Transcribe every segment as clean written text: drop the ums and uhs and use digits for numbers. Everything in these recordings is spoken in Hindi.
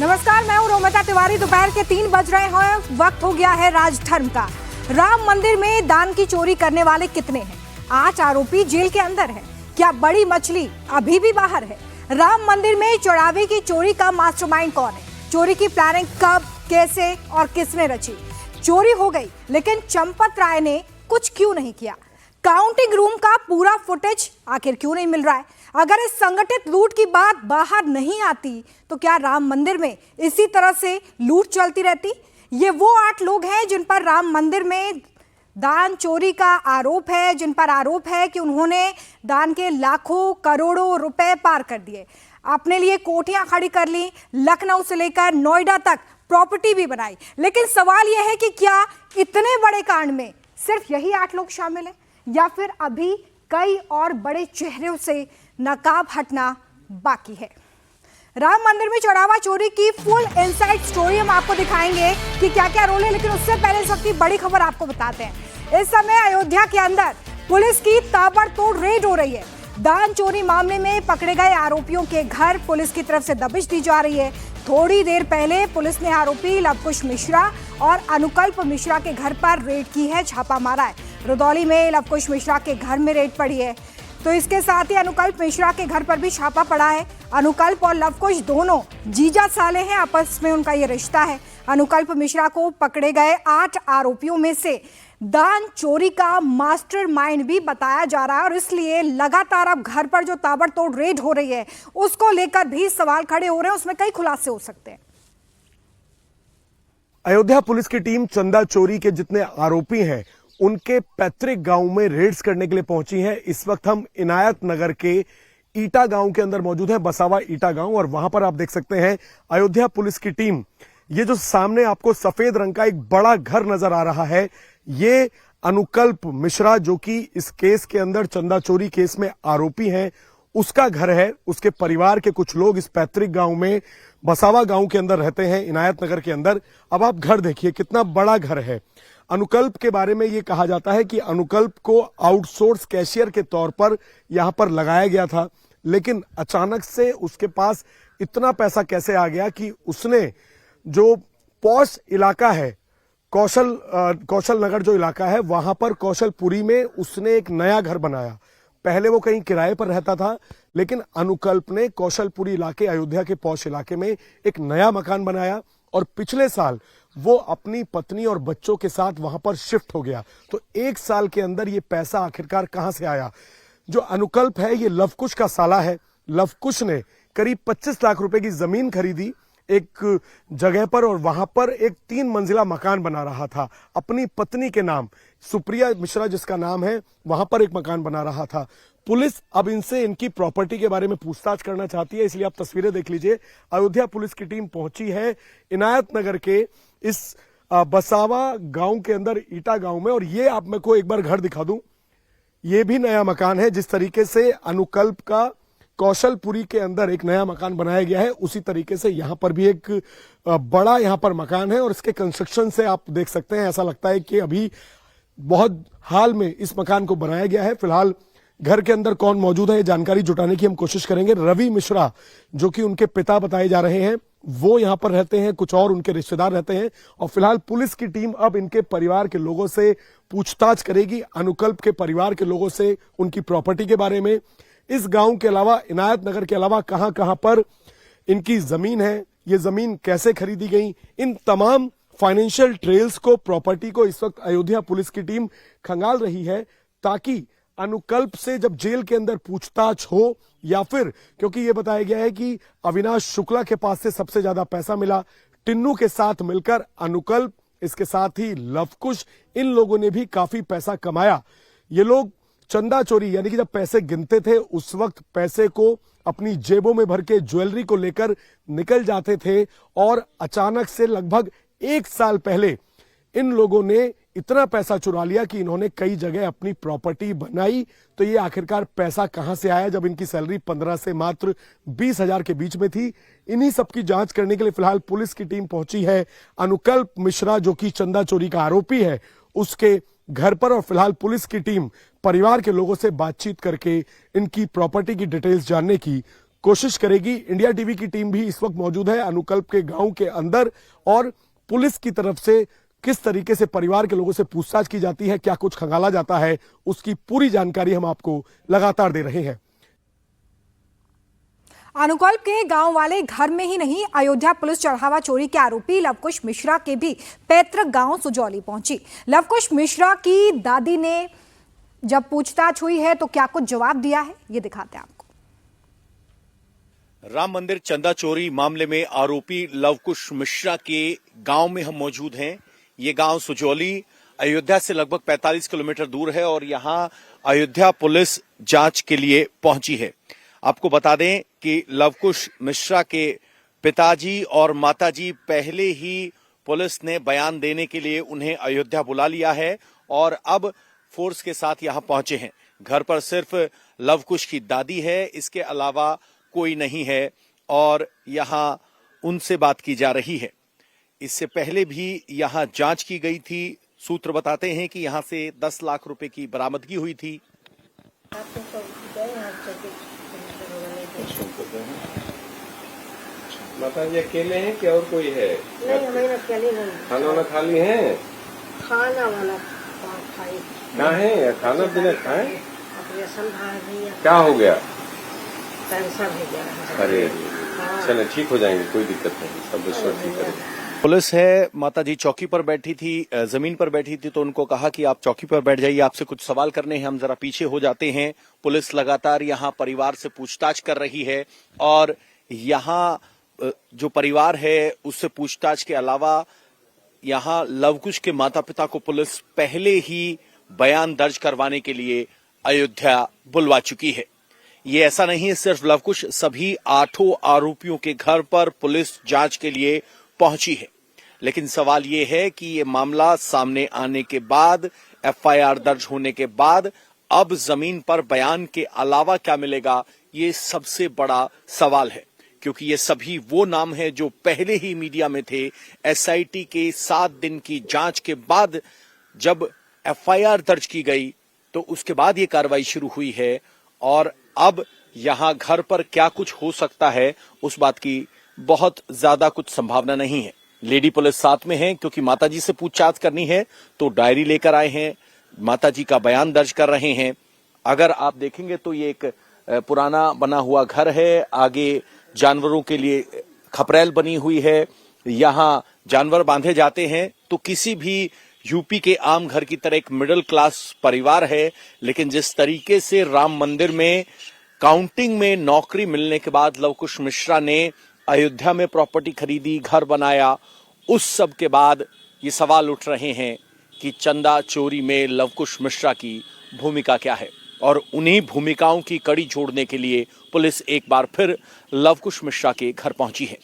नमस्कार, मैं हूं रोमिता तिवारी। दोपहर के 3 बज रहे हैं। वक्त हो गया है राजधर्म का। राम मंदिर में दान की चोरी करने वाले कितने हैं? 8 आरोपी जेल के अंदर हैं। क्या बड़ी मछली अभी भी बाहर है? राम मंदिर में चढ़ावे की चोरी का मास्टरमाइंड कौन है? चोरी की प्लानिंग कब, कैसे और किसने रची? चोरी हो गई, लेकिन चंपत राय ने कुछ क्यों नहीं किया? काउंटिंग रूम का पूरा फुटेज आखिर क्यों नहीं मिल रहा है? अगर इस संगठित लूट की बात बाहर नहीं आती तो क्या राम मंदिर में इसी तरह से लूट चलती रहती? ये वो 8 लोग हैं जिन पर राम मंदिर में दान चोरी का आरोप है, जिन पर आरोप है कि उन्होंने दान के लाखों करोड़ों रुपए पार कर दिए, अपने लिए कोठियां खड़ी कर ली, लखनऊ से लेकर नोएडा तक प्रॉपर्टी भी बनाई। लेकिन सवाल यह है कि क्या इतने बड़े कांड में सिर्फ यही 8 लोग शामिल हैं या फिर अभी कई और बड़े चेहरों से नकाब हटना बाकी है? राम मंदिर में चढ़ावा चोरी की फुल इनसाइड स्टोरी हम आपको दिखाएंगे कि क्या क्या रोल है। लेकिन उससे पहले इस वक्त की बड़ी खबर आपको बताते हैं। इस समय अयोध्या के अंदर पुलिस की ताबड़तोड़ रेड हो रही है। दान चोरी मामले में पकड़े गए आरोपियों के घर पुलिस की तरफ से दबिश दी जा रही है। थोड़ी देर पहले पुलिस ने आरोपी लवकुश मिश्रा और अनुकल्प मिश्रा के घर पर रेड की है, छापा मारा है। रुदौली में लवकुश मिश्रा के घर में रेड पड़ी है, तो इसके साथ ही अनुकल्प मिश्रा के घर पर भी छापा पड़ा है। अनुकल्प और लवकुश दोनों जीजा साले हैं, आपस में उनका ये रिश्ता है। अनुकल्प मिश्रा को पकड़े गए 8 आरोपियों में से दान चोरी का मास्टरमाइंड भी बताया जा रहा है और इसलिए लगातार अब घर पर जो ताबड़तोड़ रेड हो रही है उसको लेकर भी सवाल खड़े हो रहे हैं। उसमें कई खुलासे हो सकते हैं। अयोध्या पुलिस की टीम चंदा चोरी के जितने आरोपी हैं उनके पैतृक गांव में रेड्स करने के लिए पहुंची है। इस वक्त हम इनायत नगर के ईटा गांव के अंदर मौजूद है, बसावा ईटा गांव, और वहां पर आप देख सकते हैं अयोध्या पुलिस की टीम। ये जो सामने आपको सफेद रंग का एक बड़ा घर नजर आ रहा है, ये अनुकल्प मिश्रा जो कि इस केस के अंदर चंदा चोरी केस में आरोपी हैं, उसका घर है। उसके परिवार के कुछ लोग इस पैतृक गांव में बसावा गांव के अंदर रहते हैं, इनायत नगर के अंदर। अब आप घर देखिए कितना बड़ा घर है। अनुकल्प के बारे में यह कहा जाता है कि अनुकल्प को आउटसोर्स कैशियर के तौर पर यहां पर लगाया गया था, लेकिन अचानक से उसके पास इतना पैसा कैसे आ गया कि उसने जो पॉश इलाका है, कौशल नगर जो इलाका है, वहां पर कौशलपुरी में उसने एक नया घर बनाया। पहले वो कहीं किराए पर रहता था, लेकिन अनुकल्प ने कौशलपुरी इलाके, अयोध्या के पॉश इलाके में एक नया मकान बनाया और पिछले साल वो अपनी पत्नी और बच्चों के साथ वहां पर शिफ्ट हो गया। तो 1 साल के अंदर ये पैसा आखिरकार कहां से आया? जो अनुकल्प है ये लवकुश का साला है। लवकुश ने करीब 25 लाख रुपए की जमीन खरीदी एक जगह पर और वहां पर एक 3 मंजिला मकान बना रहा था अपनी पत्नी के नाम, सुप्रिया मिश्रा जिसका नाम है, वहां पर एक मकान बना रहा था। पुलिस अब इनसे इनकी प्रॉपर्टी के बारे में पूछताछ करना चाहती है, इसलिए आप तस्वीरें देख लीजिए। अयोध्या पुलिस की टीम पहुंची है इनायत नगर के इस बसावा गांव के अंदर, ईटा गांव में। और ये आप मेरे को एक बार घर दिखा दूं, ये भी नया मकान है। जिस तरीके से अनुकल्प का कौशलपुरी के अंदर एक नया मकान बनाया गया है, उसी तरीके से यहां पर भी एक बड़ा यहां पर मकान है। और इसके कंस्ट्रक्शन से आप देख सकते हैं, ऐसा लगता है कि अभी बहुत हाल में इस मकान को बनाया गया है। फिलहाल घर के अंदर कौन मौजूद है ये जानकारी जुटाने की हम कोशिश करेंगे। रवि मिश्रा जो कि उनके पिता बताए जा रहे हैं, वो यहां पर रहते हैं, कुछ और उनके रिश्तेदार रहते हैं। और फिलहाल पुलिस की टीम अब इनके परिवार के लोगों से पूछताछ करेगी, अनुकल्प के परिवार के लोगों से उनकी प्रॉपर्टी के बारे में, इस गांव के अलावा, इनायत नगर के अलावा कहां कहां पर इनकी जमीन है, ये जमीन कैसे खरीदी गई, इन तमाम फाइनेंशियल ट्रेल्स को, प्रॉपर्टी को इस वक्त अयोध्या पुलिस की टीम खंगाल रही है, ताकि अनुकल्प से जब जेल के अंदर पूछताछ हो, या फिर क्योंकि यह बताया गया है कि अविनाश शुक्ला के पास से सबसे ज्यादा पैसा मिला, टिन्नू के साथ मिलकर अनुकल्प, इसके साथ ही लवकुश, इन लोगों ने भी काफी पैसा कमाया। ये लोग चंदा चोरी यानी कि जब पैसे गिनते थे उस वक्त पैसे को अपनी जेबों में भर के ज्वेलरी को लेकर निकल जाते थे, और अचानक से लगभग 1 साल पहले इन लोगों ने इतना पैसा चुरा लिया कि इन्होंने कई जगह अपनी प्रॉपर्टी बनाई। तो ये आखिरकार पैसा कहां से आया जब इनकी सैलरी 15 से मात्र 20,000 के बीच में थी? इन्हीं सब की जांच करने के लिए फिलहाल पुलिस की टीम पहुंची है अनुकल्प मिश्रा जो कि चंदा चोरी का आरोपी है, उसके घर पर। और फिलहाल पुलिस की टीम परिवार के लोगों से बातचीत करके इनकी प्रॉपर्टी की डिटेल्स जानने की कोशिश करेगी। इंडिया टीवी की टीम भी इस वक्त मौजूद है अनुकल्प के गांव के अंदर, और पुलिस की तरफ से किस तरीके से परिवार के लोगों से पूछताछ की जाती है, क्या कुछ खंगाला जाता है, उसकी पूरी जानकारी हम आपको लगातार दे रहे हैं। अनुकल्प के गांव वाले घर में ही नहीं, अयोध्या पुलिस चढ़ावा चोरी के आरोपी लवकुश मिश्रा के भी पैतृक गांव सुजौली पहुंची। लवकुश मिश्रा की दादी ने जब पूछताछ हुई है तो क्या कुछ जवाब दिया है, ये दिखाते हैं आपको। राम मंदिर चंदा चोरी मामले में आरोपी लवकुश मिश्रा के गांव में हम मौजूद हैं। ये गांव सुजौली अयोध्या से लगभग 45 किलोमीटर दूर है और यहां अयोध्या पुलिस जांच के लिए पहुंची है। आपको बता दें कि लवकुश मिश्रा के पिताजी और माताजी पहले ही पुलिस ने बयान देने के लिए उन्हें अयोध्या बुला लिया है और अब फोर्स के साथ यहां पहुंचे हैं। घर पर सिर्फ लवकुश की दादी है, इसके अलावा कोई नहीं है और यहां उनसे बात की जा रही है। इससे पहले भी यहां जांच की गई थी। सूत्र बताते हैं कि यहां से 10 लाख रुपए की बरामदगी हुई थी। माता जी अकेले हैं कि और कोई है? नहीं, मैं अकेले नहीं। खाना वाना खा ली है? खाना वाला खाई। क्या है खाना पीना खाए? ऑपरेशन भैया। क्या हो गया? कैंसर हो गया। अरे हाँ। चले ठीक हो जाएंगे, कोई दिक्कत नहीं, सब ईश्वर ठीक करेगा। पुलिस है, माताजी चौकी पर बैठी थी, जमीन पर बैठी थी, तो उनको कहा कि आप चौकी पर बैठ जाइए, आपसे कुछ सवाल करने हैं। हम जरा पीछे हो जाते हैं। पुलिस लगातार यहां परिवार से पूछताछ कर रही है और यहां जो परिवार है उससे पूछताछ के अलावा यहां लवकुश के माता पिता को पुलिस पहले ही बयान दर्ज करवाने के लिए अयोध्या बुलवा चुकी है। ये ऐसा नहीं है सिर्फ लवकुश, सभी 8 आरोपियों के घर पर पुलिस जांच के लिए पहुंची है। लेकिन सवाल ये है कि ये मामला सामने आने के बाद, एफआईआर दर्ज होने के बाद अब जमीन पर बयान के अलावा क्या मिलेगा, ये सबसे बड़ा सवाल है। क्योंकि ये सभी वो नाम हैं जो पहले ही मीडिया में थे। एसआईटी के 7 दिन की जांच के बाद जब एफआईआर दर्ज की गई तो उसके बाद ये कार्रवाई शुरू हुई है और अब यहां घर पर क्या कुछ हो सकता है उस बात की बहुत ज्यादा कुछ संभावना नहीं है। लेडी पुलिस साथ में है क्योंकि माताजी से पूछताछ करनी है तो डायरी लेकर आए हैं, माताजी का बयान दर्ज कर रहे हैं। अगर आप देखेंगे तो ये एक पुराना बना हुआ घर है, आगे जानवरों के लिए खपरेल बनी हुई है, यहां जानवर बांधे जाते हैं। तो किसी भी यूपी के आम घर की तरह एक मिडिल क्लास परिवार है। लेकिन जिस तरीके से राम मंदिर में काउंटिंग में नौकरी मिलने के बाद लवकुश मिश्रा ने अयोध्या में प्रॉपर्टी खरीदी, घर बनाया, उस सब के बाद ये सवाल उठ रहे हैं कि चंदा चोरी में लवकुश मिश्रा की भूमिका क्या है। और उन्हीं भूमिकाओं की कड़ी जोड़ने के लिए पुलिस एक बार फिर लवकुश मिश्रा के घर पहुंची है।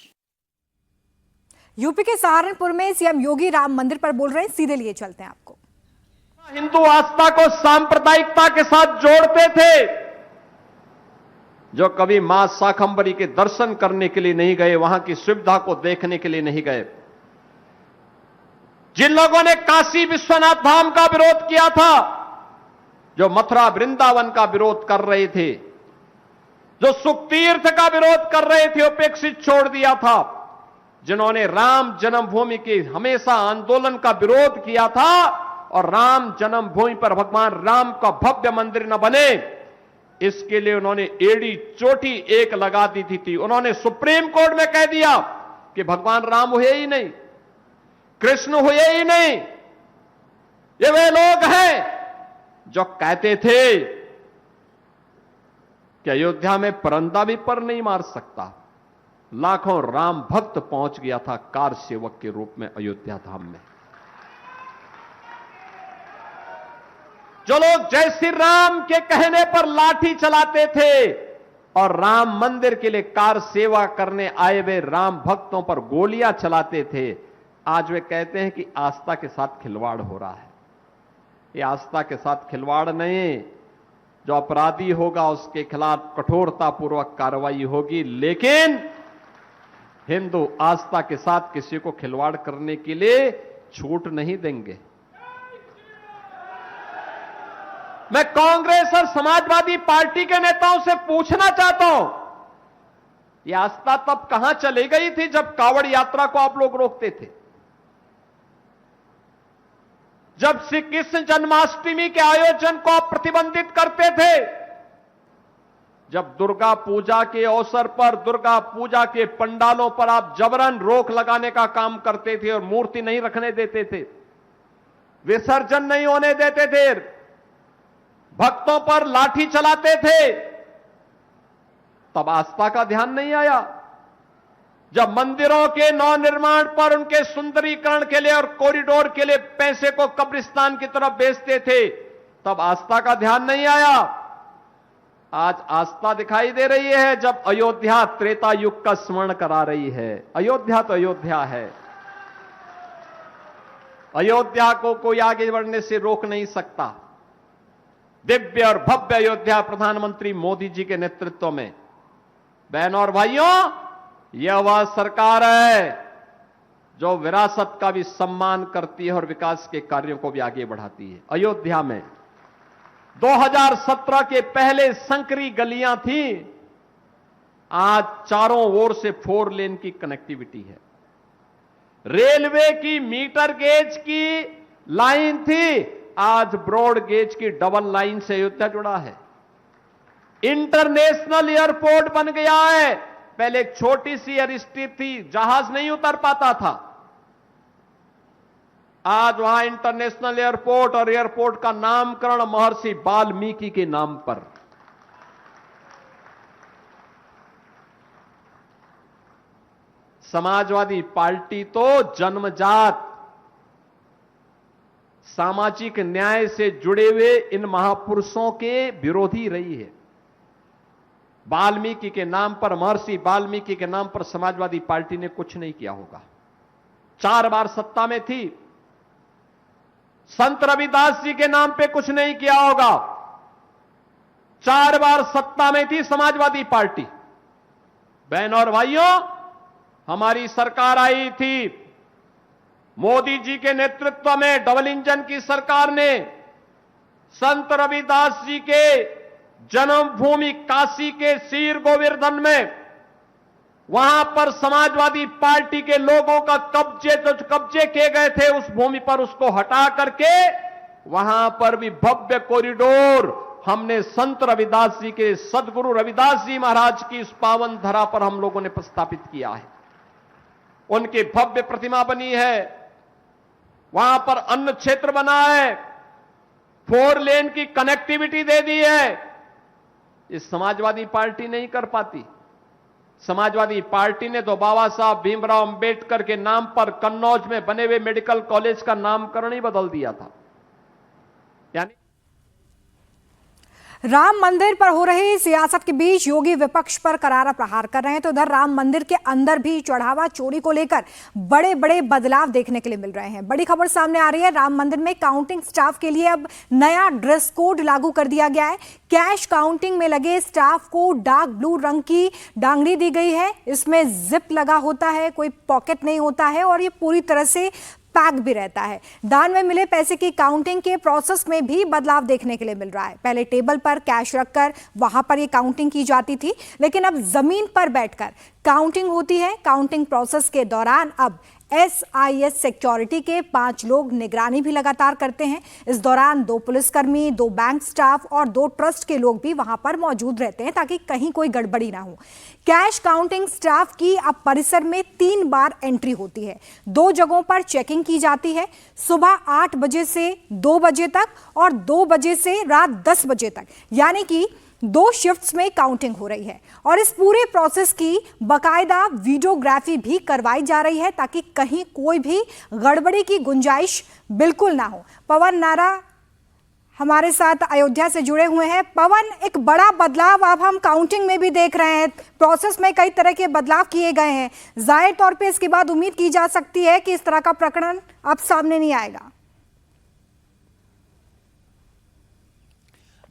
यूपी के सहारनपुर में सीएम योगी राम मंदिर पर बोल रहे हैं, सीधे लिए चलते हैं आपको। हिंदू आस्था को सांप्रदायिकता के साथ जोड़ते थे, जो कभी मां शाकंभरी के दर्शन करने के लिए नहीं गए, वहां की सुविधा को देखने के लिए नहीं गए। जिन लोगों ने काशी विश्वनाथ धाम का विरोध किया था, जो मथुरा वृंदावन का विरोध कर रहे थे, जो सुखतीर्थ का विरोध कर रहे थे, उपेक्षित छोड़ दिया था, जिन्होंने राम जन्मभूमि के हमेशा आंदोलन का विरोध किया था और राम जन्मभूमि पर भगवान राम का भव्य मंदिर न बने, इसके लिए उन्होंने एड़ी चोटी एक लगा दी थी। उन्होंने सुप्रीम कोर्ट में कह दिया कि भगवान राम हुए ही नहीं, कृष्ण हुए ही नहीं। ये वे लोग हैं जो कहते थे कि अयोध्या में परंदा भी पर नहीं मार सकता। लाखों राम भक्त पहुंच गया था कार सेवक के रूप में अयोध्या धाम में। जो लोग जय श्री राम के कहने पर लाठी चलाते थे और राम मंदिर के लिए कार सेवा करने आए हुए राम भक्तों पर गोलियां चलाते थे, आज वे कहते हैं कि आस्था के साथ खिलवाड़ हो रहा है। ये आस्था के साथ खिलवाड़ नहीं, जो अपराधी होगा उसके खिलाफ कठोरतापूर्वक कार्रवाई होगी, लेकिन हिंदू आस्था के साथ किसी को खिलवाड़ करने के लिए छूट नहीं देंगे। मैं कांग्रेस और समाजवादी पार्टी के नेताओं से पूछना चाहता हूं ये आस्था तब कहां चली गई थी जब कावड़ यात्रा को आप लोग रोकते थे, जब श्री कृष्ण जन्माष्टमी के आयोजन को आप प्रतिबंधित करते थे, जब दुर्गा पूजा के अवसर पर दुर्गा पूजा के पंडालों पर आप जबरन रोक लगाने का काम करते थे और मूर्ति नहीं रखने देते थे, विसर्जन नहीं होने देते थे, भक्तों पर लाठी चलाते थे, तब आस्था का ध्यान नहीं आया। जब मंदिरों के नवनिर्माण पर उनके सुंदरीकरण के लिए और कॉरिडोर के लिए पैसे को कब्रिस्तान की तरफ बेचते थे, तब आस्था का ध्यान नहीं आया। आज आस्था दिखाई दे रही है जब अयोध्या त्रेता युग का स्मरण करा रही है। अयोध्या तो अयोध्या है, अयोध्या को कोई आगे बढ़ने से रोक नहीं सकता। दिव्य और भव्य अयोध्या प्रधानमंत्री मोदी जी के नेतृत्व में, बहनों और भाइयों, यह वह सरकार है जो विरासत का भी सम्मान करती है और विकास के कार्यों को भी आगे बढ़ाती है। अयोध्या में 2017 के पहले संकरी गलियां थी, आज चारों ओर से 4 लेन की कनेक्टिविटी है। रेलवे की मीटर गेज की लाइन थी, आज ब्रॉड गेज की डबल लाइन से अयोध्या जुड़ा है। इंटरनेशनल एयरपोर्ट बन गया है। पहले एक छोटी सी एयर स्ट्रिप थी, जहाज नहीं उतर पाता था, आज वहां इंटरनेशनल एयरपोर्ट और एयरपोर्ट का नामकरण महर्षि वाल्मीकि के नाम पर। समाजवादी पार्टी तो जन्मजात सामाजिक न्याय से जुड़े हुए इन महापुरुषों के विरोधी रही है। वाल्मीकि के नाम पर, महर्षि वाल्मीकि के नाम पर समाजवादी पार्टी ने कुछ नहीं किया होगा। 4 बार सत्ता में थी, संत रविदास जी के नाम पे कुछ नहीं किया होगा। 4 बार सत्ता में थी समाजवादी पार्टी। बहनों और भाइयों, हमारी सरकार आई थी, मोदी जी के नेतृत्व में डबल इंजन की सरकार ने संत रविदास जी के जन्मभूमि काशी के सीर गोवर्धन में, वहां पर समाजवादी पार्टी के लोगों का कब्जे किए गए थे, उस भूमि पर उसको हटा करके वहां पर भी भव्य कॉरिडोर हमने संत रविदास जी के, सदगुरु रविदास जी महाराज की इस पावन धरा पर हम लोगों ने प्रस्थापित किया है। उनकी भव्य प्रतिमा बनी है, वहां पर अन्न क्षेत्र बना है, 4 लेन की कनेक्टिविटी दे दी है। ये समाजवादी पार्टी नहीं कर पाती। समाजवादी पार्टी ने तो बाबा साहब भीमराव अंबेडकर के नाम पर कन्नौज में बने हुए मेडिकल कॉलेज का नामकरण ही बदल दिया था। यानी राम मंदिर पर हो रही सियासत के बीच योगी विपक्ष पर करारा प्रहार कर रहे हैं, तो इधर राम मंदिर के अंदर भी चढ़ावा चोरी को लेकर बड़े बड़े बदलाव देखने के लिए मिल रहे हैं। बड़ी खबर सामने आ रही है, राम मंदिर में काउंटिंग स्टाफ के लिए अब नया ड्रेस कोड लागू कर दिया गया है। कैश काउंटिंग में लगे स्टाफ को डार्क ब्लू रंग की डांगरी दी गई है। इसमें जिप लगा होता है, कोई पॉकेट नहीं होता है और ये पूरी तरह से पैक भी रहता है। दान में मिले पैसे की काउंटिंग के प्रोसेस में भी बदलाव देखने के लिए मिल रहा है। पहले टेबल पर कैश रखकर वहां पर ये काउंटिंग की जाती थी, लेकिन अब जमीन पर बैठकर काउंटिंग होती है। काउंटिंग प्रोसेस के दौरान अब SIS सिक्योरिटी के 5 लोग निगरानी भी लगातार करते हैं। इस दौरान 2 पुलिसकर्मी, 2 बैंक स्टाफ और 2 ट्रस्ट के लोग भी वहां पर मौजूद रहते हैं ताकि कहीं कोई गड़बड़ी ना हो। कैश काउंटिंग स्टाफ की अब परिसर में 3 बार एंट्री होती है। 2 जगहों पर चेकिंग की जाती है, सुबह 8 बजे से 2 बजे तक और 2 बजे से रात 10 बजे तक, यानी कि 2 शिफ्ट्स में काउंटिंग हो रही है। और इस पूरे प्रोसेस की बकायदा वीडियोग्राफी भी करवाई जा रही है ताकि कहीं कोई भी गड़बड़ी की गुंजाइश बिल्कुल ना हो। पवन नारा हमारे साथ अयोध्या से जुड़े हुए हैं। पवन, एक बड़ा बदलाव अब हम काउंटिंग में भी देख रहे हैं, प्रोसेस में कई तरह के बदलाव किए गए हैं। जाहिर तौर पे इसके बाद उम्मीद की जा सकती है कि इस तरह का प्रकरण अब सामने नहीं आएगा।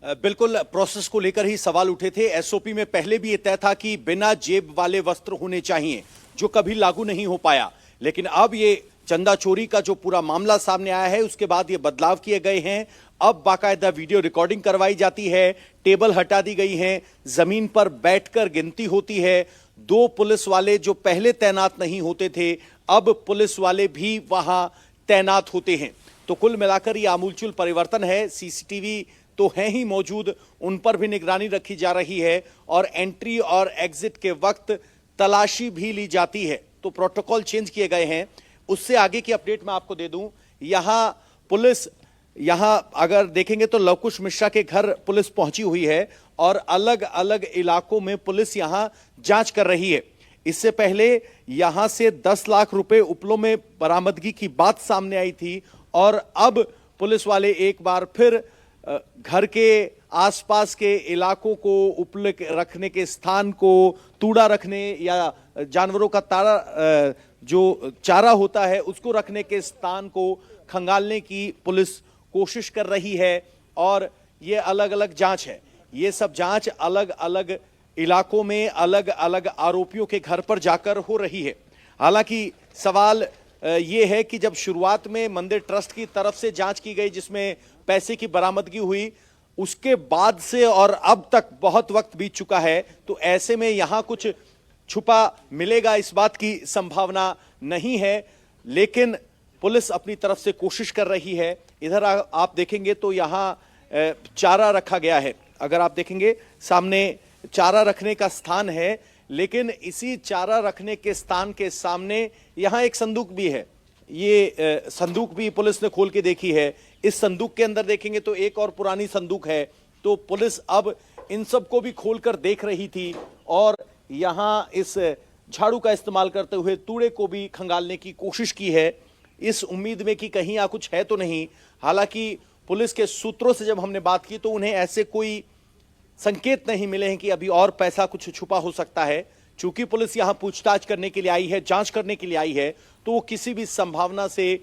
बिल्कुल, प्रोसेस को लेकर ही सवाल उठे थे। SOP में पहले भी यह तय था कि बिना जेब वाले वस्त्र होने चाहिए, जो कभी लागू नहीं हो पाया। लेकिन अब ये चंदा चोरी का जो पूरा मामला सामने आया है, उसके बाद ये बदलाव किए गए हैं। अब बाकायदा वीडियो रिकॉर्डिंग करवाई जाती है, टेबल हटा दी गई है, जमीन पर बैठकर गिनती होती है। 2 पुलिस वाले जो पहले तैनात नहीं होते थे, अब पुलिस वाले भी वहां तैनात होते हैं। तो कुल मिलाकर यह आमूलचूल परिवर्तन है। सीसीटीवी तो हैं ही मौजूद, उन पर भी निगरानी रखी जा रही है और एंट्री और एग्जिट के वक्त तलाशी भी ली जाती है। तो प्रोटोकॉल चेंज किए गए हैं। उससे आगे की अपडेट मैं आपको दे दूं, यहां पुलिस, यहां अगर देखेंगे तो लवकुश मिश्रा के घर पुलिस पहुंची हुई है और अलग अलग इलाकों में पुलिस यहां जांच कर रही है। इससे पहले यहां से 10 लाख रुपए उपलों में बरामदगी की बात सामने आई थी और अब पुलिस वाले एक बार फिर घर के आसपास के इलाकों को, उपले रखने के स्थान को, तूड़ा रखने या जानवरों का जो चारा होता है उसको रखने के स्थान को खंगालने की पुलिस कोशिश कर रही है। और ये अलग अलग जांच है, ये सब जांच अलग अलग इलाकों में अलग अलग आरोपियों के घर पर जाकर हो रही है। हालांकि सवाल ये है कि जब शुरुआत में मंदिर ट्रस्ट की तरफ से जांच की गई जिसमें पैसे की बरामदगी हुई, उसके बाद से और अब तक बहुत वक्त बीत चुका है, तो ऐसे में यहां कुछ छुपा मिलेगा इस बात की संभावना नहीं है। लेकिन पुलिस अपनी तरफ से कोशिश कर रही है। इधर आप देखेंगे तो यहां चारा रखा गया है। अगर आप देखेंगे सामने चारा रखने का स्थान है, लेकिन इसी चारा रखने के स्थान के सामने यहां एक संदूक भी है। ये संदूक भी पुलिस ने खोल के देखी है। इस संदूक के अंदर देखेंगे तो एक और पुरानी संदूक है। तो पुलिस अब इन सबको भी खोलकर देख रही थी और यहां इस झाड़ू का इस्तेमाल करते हुए तूड़े को भी खंगालने की कोशिश की है, इस उम्मीद में कि कहीं यहाँ कुछ है तो नहीं। हालांकि पुलिस के सूत्रों से जब हमने बात की तो उन्हें ऐसे कोई संकेत नहीं मिले हैं कि अभी और पैसा कुछ छुपा हो सकता है। चूंकि पुलिस यहां पूछताछ करने के लिए आई है, जांच करने के लिए आई है, तो वो किसी भी संभावना से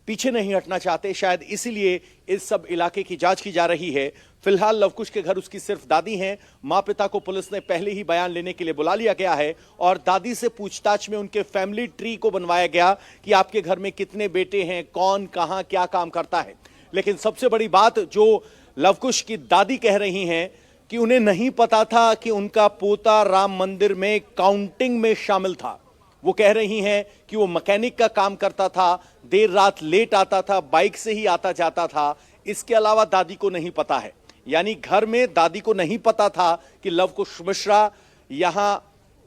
पीछे नहीं हटना चाहते। शायद इसीलिए इस सब इलाके की जांच की जा रही है। फिलहाल लवकुश के घर उसकी सिर्फ दादी हैं। मां पिता को पुलिस ने पहले ही बयान लेने के लिए बुला लिया गया है और दादी से पूछताछ में उनके फैमिली ट्री को बनवाया गया कि आपके घर में कितने बेटे हैं, कौन कहां क्या काम करता है। लेकिन सबसे बड़ी बात जो लवकुश की दादी कह रही हैं कि उन्हें नहीं पता था कि उनका पोता राम मंदिर में काउंटिंग में शामिल था। वो कह रही हैं कि वो मैकेनिक का काम करता था, देर रात लेट आता था, बाइक से ही आता जाता था। इसके अलावा दादी को नहीं पता है, यानी घर में दादी को नहीं पता था कि लवकुश मिश्रा यहां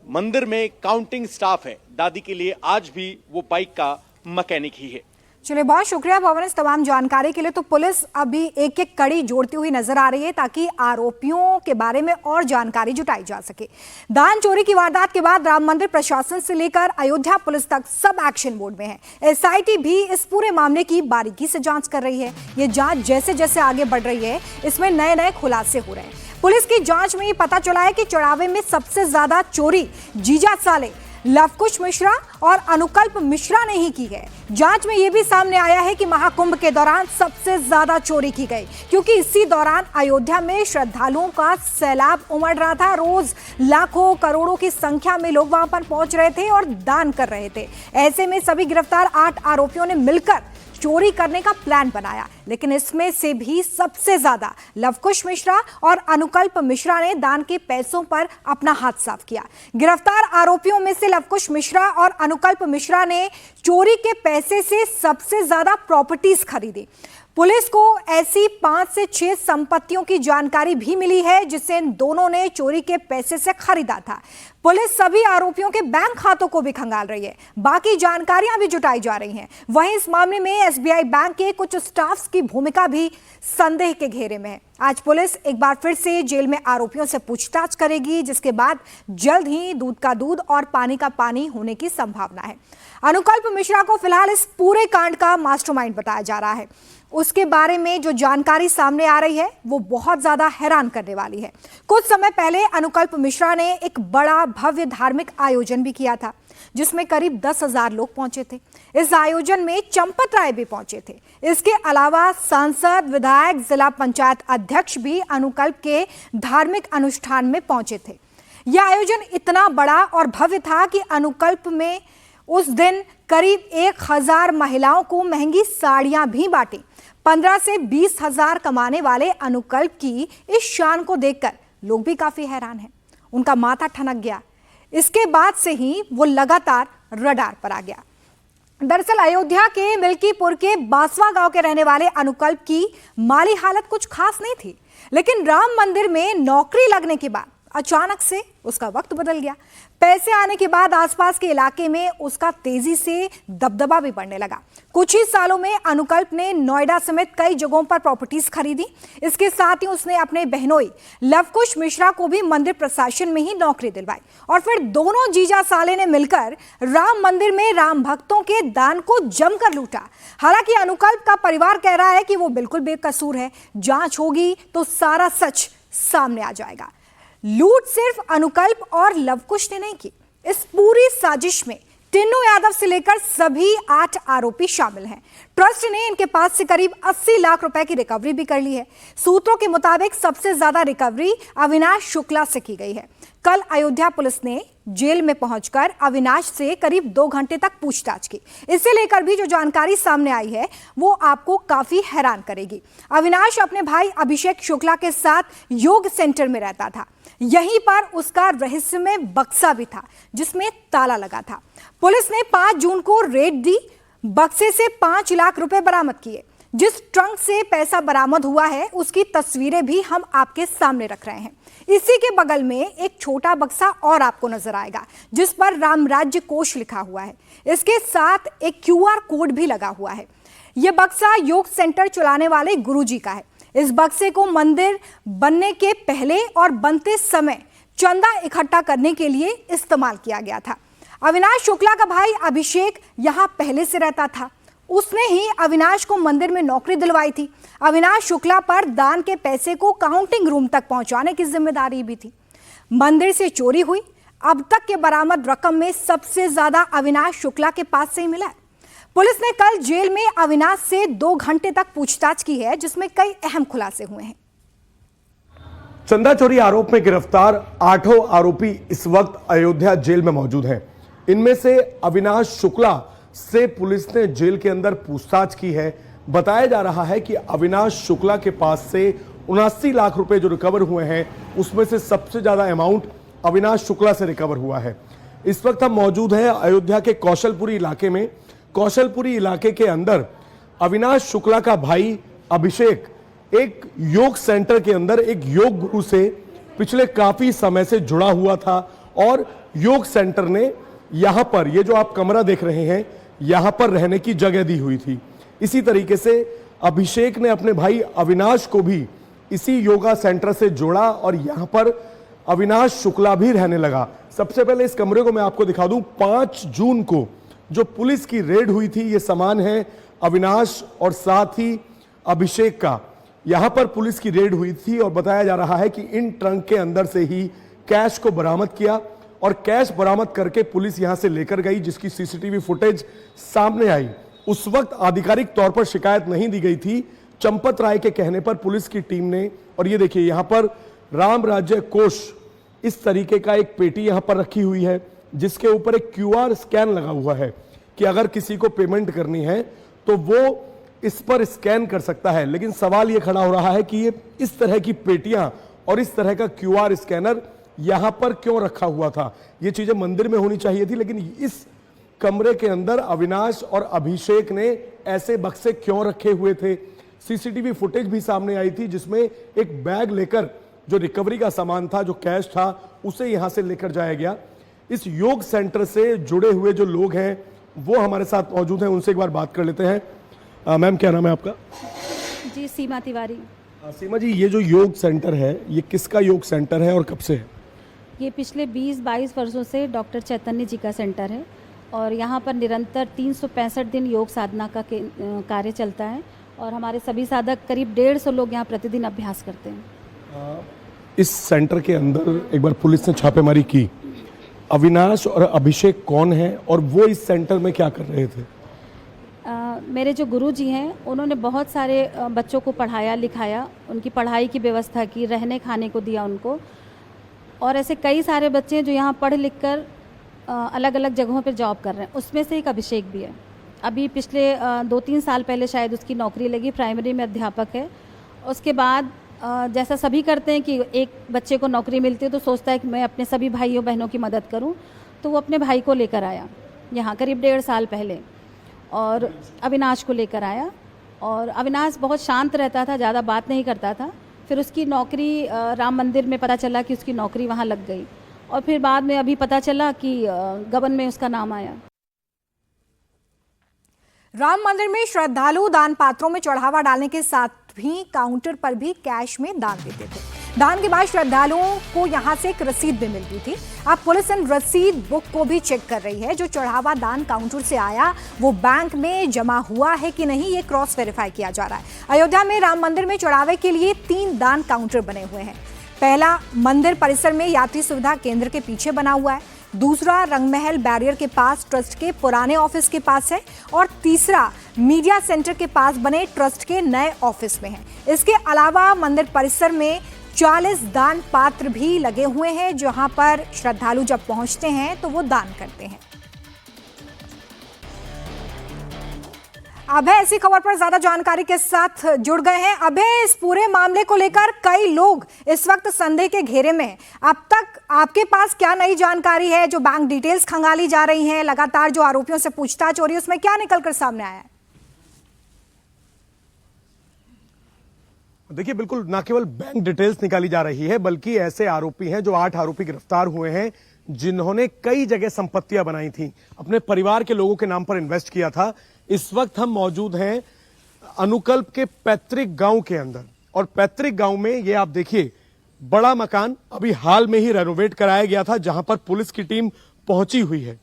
मंदिर में काउंटिंग स्टाफ है। दादी के लिए आज भी वो बाइक का मैकेनिक ही है। चलिए, बहुत शुक्रिया भवन इस तमाम जानकारी के लिए। तो पुलिस अभी एक एक कड़ी जोड़ती हुई नजर आ रही है ताकि आरोपियों के बारे में और जानकारी जुटाई जा सके। दान चोरी की वारदात के बाद राम मंदिर प्रशासन से लेकर अयोध्या पुलिस तक सब एक्शन मोड में है। एसआईटी भी इस पूरे मामले की बारीकी से जांच कर रही है। ये जांच जैसे जैसे आगे बढ़ रही है, इसमें नए नए खुलासे हो रहे हैं। पुलिस की जांच में ये पता चला है कि चढ़ावे में सबसे ज्यादा चोरी जीजा साले लवकुश मिश्रा और अनुकल्प मिश्रा ने ही की है। जांच में यह भी सामने आया है कि महाकुंभ के दौरान सबसे ज्यादा चोरी की गई, क्योंकि इसी दौरान अयोध्या में श्रद्धालुओं का सैलाब उमड़ रहा था। रोज लाखों करोड़ों की संख्या में लोग वहां पर पहुंच रहे थे और दान कर रहे थे। ऐसे में सभी गिरफ्तार 8 आरोपियों ने मिलकर चोरी करने का प्लान बनाया, लेकिन इसमें से भी सबसे ज्यादा लवकुश मिश्रा और अनुकल्प मिश्रा ने दान के पैसों पर अपना हाथ साफ किया। गिरफ्तार आरोपियों में से लवकुश मिश्रा और अनुकल्प मिश्रा ने चोरी के पैसे से सबसे ज्यादा प्रॉपर्टीज खरीदी। पुलिस को ऐसी 5 से 6 संपत्तियों की जानकारी भी मिली है जिसे इन दोनों ने चोरी के पैसे से खरीदा था। पुलिस सभी आरोपियों के बैंक खातों को भी खंगाल रही है। बाकी जानकारियां भी जुटाई जा रही हैं। वहीं इस मामले में एसबीआई बैंक के कुछ स्टाफ्स की भूमिका भी संदेह के घेरे में है। आज पुलिस एक बार फिर से जेल में आरोपियों से पूछताछ करेगी, जिसके बाद जल्द ही दूध का दूध और पानी का पानी होने की संभावना है। अनुकल्प मिश्रा को फिलहाल इस पूरे कांड का मास्टरमाइंड बताया जा रहा है। उसके बारे में जो जानकारी सामने आ रही है वो बहुत ज्यादा हैरान करने वाली है। कुछ समय पहले अनुकल्प मिश्रा ने एक बड़ा भव्य धार्मिक आयोजन भी किया था, जिसमें करीब 10,000 लोग पहुंचे थे। इस आयोजन में चंपत राय भी पहुंचे थे। इसके अलावा सांसद, विधायक, जिला पंचायत अध्यक्ष भी अनुकल्प के धार्मिक अनुष्ठान में पहुंचे थे। यह आयोजन इतना बड़ा और भव्य था कि अनुकल्प में उस दिन करीब 1,000 महिलाओं को महंगी साड़ियां भी बांटी। 15 से 20 हजार कमाने वाले अनुकल्प की इस शान को देखकर लोग भी काफी हैरान हैं। उनका माथा ठनक गया। इसके बाद से ही वो लगातार रडार पर आ गया। दरअसल अयोध्या के मिल्कीपुर के बासवा गांव के रहने वाले अनुकल्प की माली हालत कुछ खास नहीं थी, लेकिन राम मंदिर में नौकरी लगने के बाद अचानक से उसका वक्त बदल गया। पैसे आने के बाद आसपास के इलाके में उसका तेजी से दबदबा भी बढ़ने लगा। कुछ ही सालों में अनुकल्प ने नोएडा समेत कई जगहों पर प्रॉपर्टीज खरीदी। इसके साथ ही उसने अपने बहनोई लवकुश मिश्रा को भी मंदिर प्रशासन में ही नौकरी दिलवाई और फिर दोनों जीजा साले ने मिलकर राम मंदिर में राम भक्तों के दान को जमकर लूटा। हालांकि अनुकल्प का परिवार कह रहा है कि वो बिल्कुल बेकसूर है। जांच होगी तो सारा सच सामने आ जाएगा। लूट सिर्फ अनुकल्प और लवकुश ने नहीं की। इस पूरी साजिश में टिन्नू यादव से लेकर सभी 8 आरोपी शामिल हैं। ट्रस्ट ने इनके पास से करीब 80 लाख रुपए की रिकवरी भी कर ली है। सूत्रों के मुताबिक सबसे ज्यादा रिकवरी अविनाश शुक्ला से की गई है। कल अयोध्या पुलिस ने जेल में पहुंचकर अविनाश से करीब 2 घंटे तक पूछताछ की। इसे लेकर भी जो जानकारी सामने आई है वो आपको काफी हैरान करेगी। अविनाश अपने भाई अभिषेक शुक्ला के साथ योग सेंटर में रहता था। यहीं पर उसका रहस्यमय बक्सा भी था जिसमें ताला लगा था। पुलिस ने 5 जून को रेड दी। बक्से से 5 लाख रुपए बरामद किए। जिस ट्रंक से पैसा बरामद हुआ है उसकी तस्वीरें भी हम आपके सामने रख रहे हैं। इसी के बगल में एक छोटा बक्सा और आपको नजर आएगा जिस पर राम राज्य कोष लिखा हुआ है। इसके साथ एक QR कोड भी लगा हुआ है। यह बक्सा योग सेंटर चलाने वाले गुरुजी का है। इस बक्से को मंदिर बनने के पहले और बनते समय चंदा इकट्ठा करने के लिए इस्तेमाल किया गया था। अविनाश शुक्ला का भाई अभिषेक यहां पहले से रहता था। उसने ही अविनाश को मंदिर में नौकरी दिलवाई थी। अविनाश शुक्ला पर दान के पैसे को काउंटिंग रूम तक पहुंचाने की जिम्मेदारी भी थी। मंदिर से चोरी हुई। अब तक के बरामद रकम में सबसे ज्यादा अविनाश शुक्ला के पास से ही मिला है। पुलिस ने कल जेल में अविनाश से 2 घंटे तक पूछताछ की है जिसमें कई अहम खुलासे हुए हैं। चंदा चोरी आरोप में गिरफ्तार 8 आरोपी इस वक्त अयोध्या जेल में मौजूद हैं। इनमें से अविनाश शुक्ला से पुलिस ने जेल के अंदर पूछताछ की है। बताया जा रहा है कि अविनाश शुक्ला के पास से 79 लाख रुपए जो रिकवर हुए हैं उसमें से सबसे ज्यादा अमाउंट अविनाश शुक्ला से रिकवर हुआ है। इस वक्त हम मौजूद हैं अयोध्या के कौशलपुरी इलाके में। कौशलपुरी इलाके के अंदर अविनाश शुक्ला का भाई अभिषेक एक योग सेंटर के अंदर एक योग गुरु से पिछले काफी समय से जुड़ा हुआ था और योग सेंटर ने यहां पर ये जो आप कमरा देख रहे हैं यहां पर रहने की जगह दी हुई थी। इसी तरीके से अभिषेक ने अपने भाई अविनाश को भी इसी योगा सेंटर से जोड़ा और यहां पर अविनाश शुक्ला भी रहने लगा। सबसे पहले इस कमरे को मैं आपको दिखा दूं। 5 जून को जो पुलिस की रेड हुई थी, ये सामान है अविनाश और साथ ही अभिषेक का। यहां पर पुलिस की रेड हुई थी और बताया जा रहा है कि इन ट्रंक के अंदर से ही कैश को बरामद किया और कैश बरामद करके पुलिस यहां से लेकर गई, जिसकी CCTV फुटेज सामने आई। उस वक्त आधिकारिक तौर पर शिकायत नहीं दी गई थी। चंपत राय के कहने पर पुलिस की टीम ने, और ये देखिए यहां पर राम राज्य कोष इस तरीके का एक पेटी यहां पर रखी हुई है जिसके ऊपर एक QR स्कैन लगा हुआ है कि अगर किसी को पेमेंट करनी है तो वो इस पर स्कैन कर सकता है। लेकिन सवाल ये खड़ा हो रहा है कि ये इस तरह की पेटियां और इस तरह का QR स्कैनर यहां पर क्यों रखा हुआ था। ये चीजें मंदिर में होनी चाहिए थी, लेकिन इस कमरे के अंदर अविनाश और अभिषेक ने ऐसे बक्से क्यों रखे हुए थे। CCTV फुटेज भी सामने आई थी जिसमें एक बैग लेकर जो रिकवरी का सामान था, जो कैश था, उसे यहां से लेकर जाया गया। इस योग सेंटर से जुड़े हुए जो लोग हैं वो हमारे साथ मौजूद हैं, उनसे एक बार बात कर लेते हैं। मैम, क्या नाम है आपका? जी, सीमा तिवारी। सीमा जी, ये जो योग सेंटर है ये किसका योग सेंटर है और कब से है? ये पिछले 20-22 वर्षों से डॉक्टर चैतन्य जी का सेंटर है और यहाँ पर निरंतर 365 दिन योग साधना का कार्य चलता है और हमारे सभी साधक करीब 150 लोग यहाँ प्रतिदिन अभ्यास करते हैं। इस सेंटर के अंदर एक बार पुलिस ने छापेमारी की। अविनाश और अभिषेक कौन है और वो इस सेंटर में क्या कर रहे थे? मेरे जो गुरुजी हैं उन्होंने बहुत सारे बच्चों को पढ़ाया लिखाया, उनकी पढ़ाई की व्यवस्था की, रहने खाने को दिया उनको, और ऐसे कई सारे बच्चे हैं जो यहाँ पढ़ लिख कर अलग अलग जगहों पर जॉब कर रहे हैं। उसमें से एक अभिषेक भी है। अभी पिछले 2-3 साल पहले शायद उसकी नौकरी लगी, प्राइमरी में अध्यापक है। उसके बाद जैसा सभी करते हैं कि एक बच्चे को नौकरी मिलती है तो सोचता है कि मैं अपने सभी भाइयों बहनों की मदद करूं, तो वो अपने भाई को लेकर आया यहाँ करीब 1.5 साल पहले, और अविनाश को लेकर आया। और अविनाश बहुत शांत रहता था, ज़्यादा बात नहीं करता था। फिर उसकी नौकरी राम मंदिर में पता चला कि उसकी नौकरी वहाँ लग गई, और फिर बाद में अभी पता चला कि गबन में उसका नाम आया। राम मंदिर में श्रद्धालु दान पात्रों में चढ़ावा डालने के साथ भी काउंटर पर भी कैश में दान देते थे। दान के बाद श्रद्धालुओं को यहां से एक रसीद भी मिलती थी। अब पुलिस इन रसीद बुक को भी चेक कर रही है। जो चढ़ावा दान काउंटर से आया वो बैंक में जमा हुआ है कि नहीं, ये क्रॉस वेरीफाई किया जा रहा है। अयोध्या में राम मंदिर में चढ़ावे के लिए 3 दान काउंटर बने हुए हैं। पहला मंदिर परिसर में यात्री सुविधा केंद्र के पीछे बना हुआ है, दूसरा रंगमहल बैरियर के पास ट्रस्ट के पुराने ऑफिस के पास है, और तीसरा मीडिया सेंटर के पास बने ट्रस्ट के नए ऑफिस में है। इसके अलावा मंदिर परिसर में 40 दान पात्र भी लगे हुए हैं, जहां पर श्रद्धालु जब पहुंचते हैं तो वो दान करते हैं। अभय ऐसी खबर पर ज्यादा जानकारी के साथ जुड़ गए हैं। अभय, इस पूरे मामले को लेकर कई लोग इस वक्त संदेह के घेरे में हैं। अब तक आपके पास क्या नई जानकारी है? जो बैंक डिटेल्स खंगाली जा रही हैं, लगातार जो आरोपियों से पूछताछ हो रही है, उसमें क्या निकलकर सामने आया है? देखिए, बिल्कुल ना केवल बैंक डिटेल्स निकाली जा रही है, बल्कि ऐसे आरोपी हैं जो 8 आरोपी गिरफ्तार हुए हैं जिन्होंने कई जगह संपत्तियां बनाई थी, अपने परिवार के लोगों के नाम पर इन्वेस्ट किया था। इस वक्त हम मौजूद हैं अनुकल्प के पैतृक गांव के अंदर, और पैतृक गांव में ये आप देखिए बड़ा मकान अभी हाल में ही रेनोवेट कराया गया था, जहां पर पुलिस की टीम पहुंची हुई है।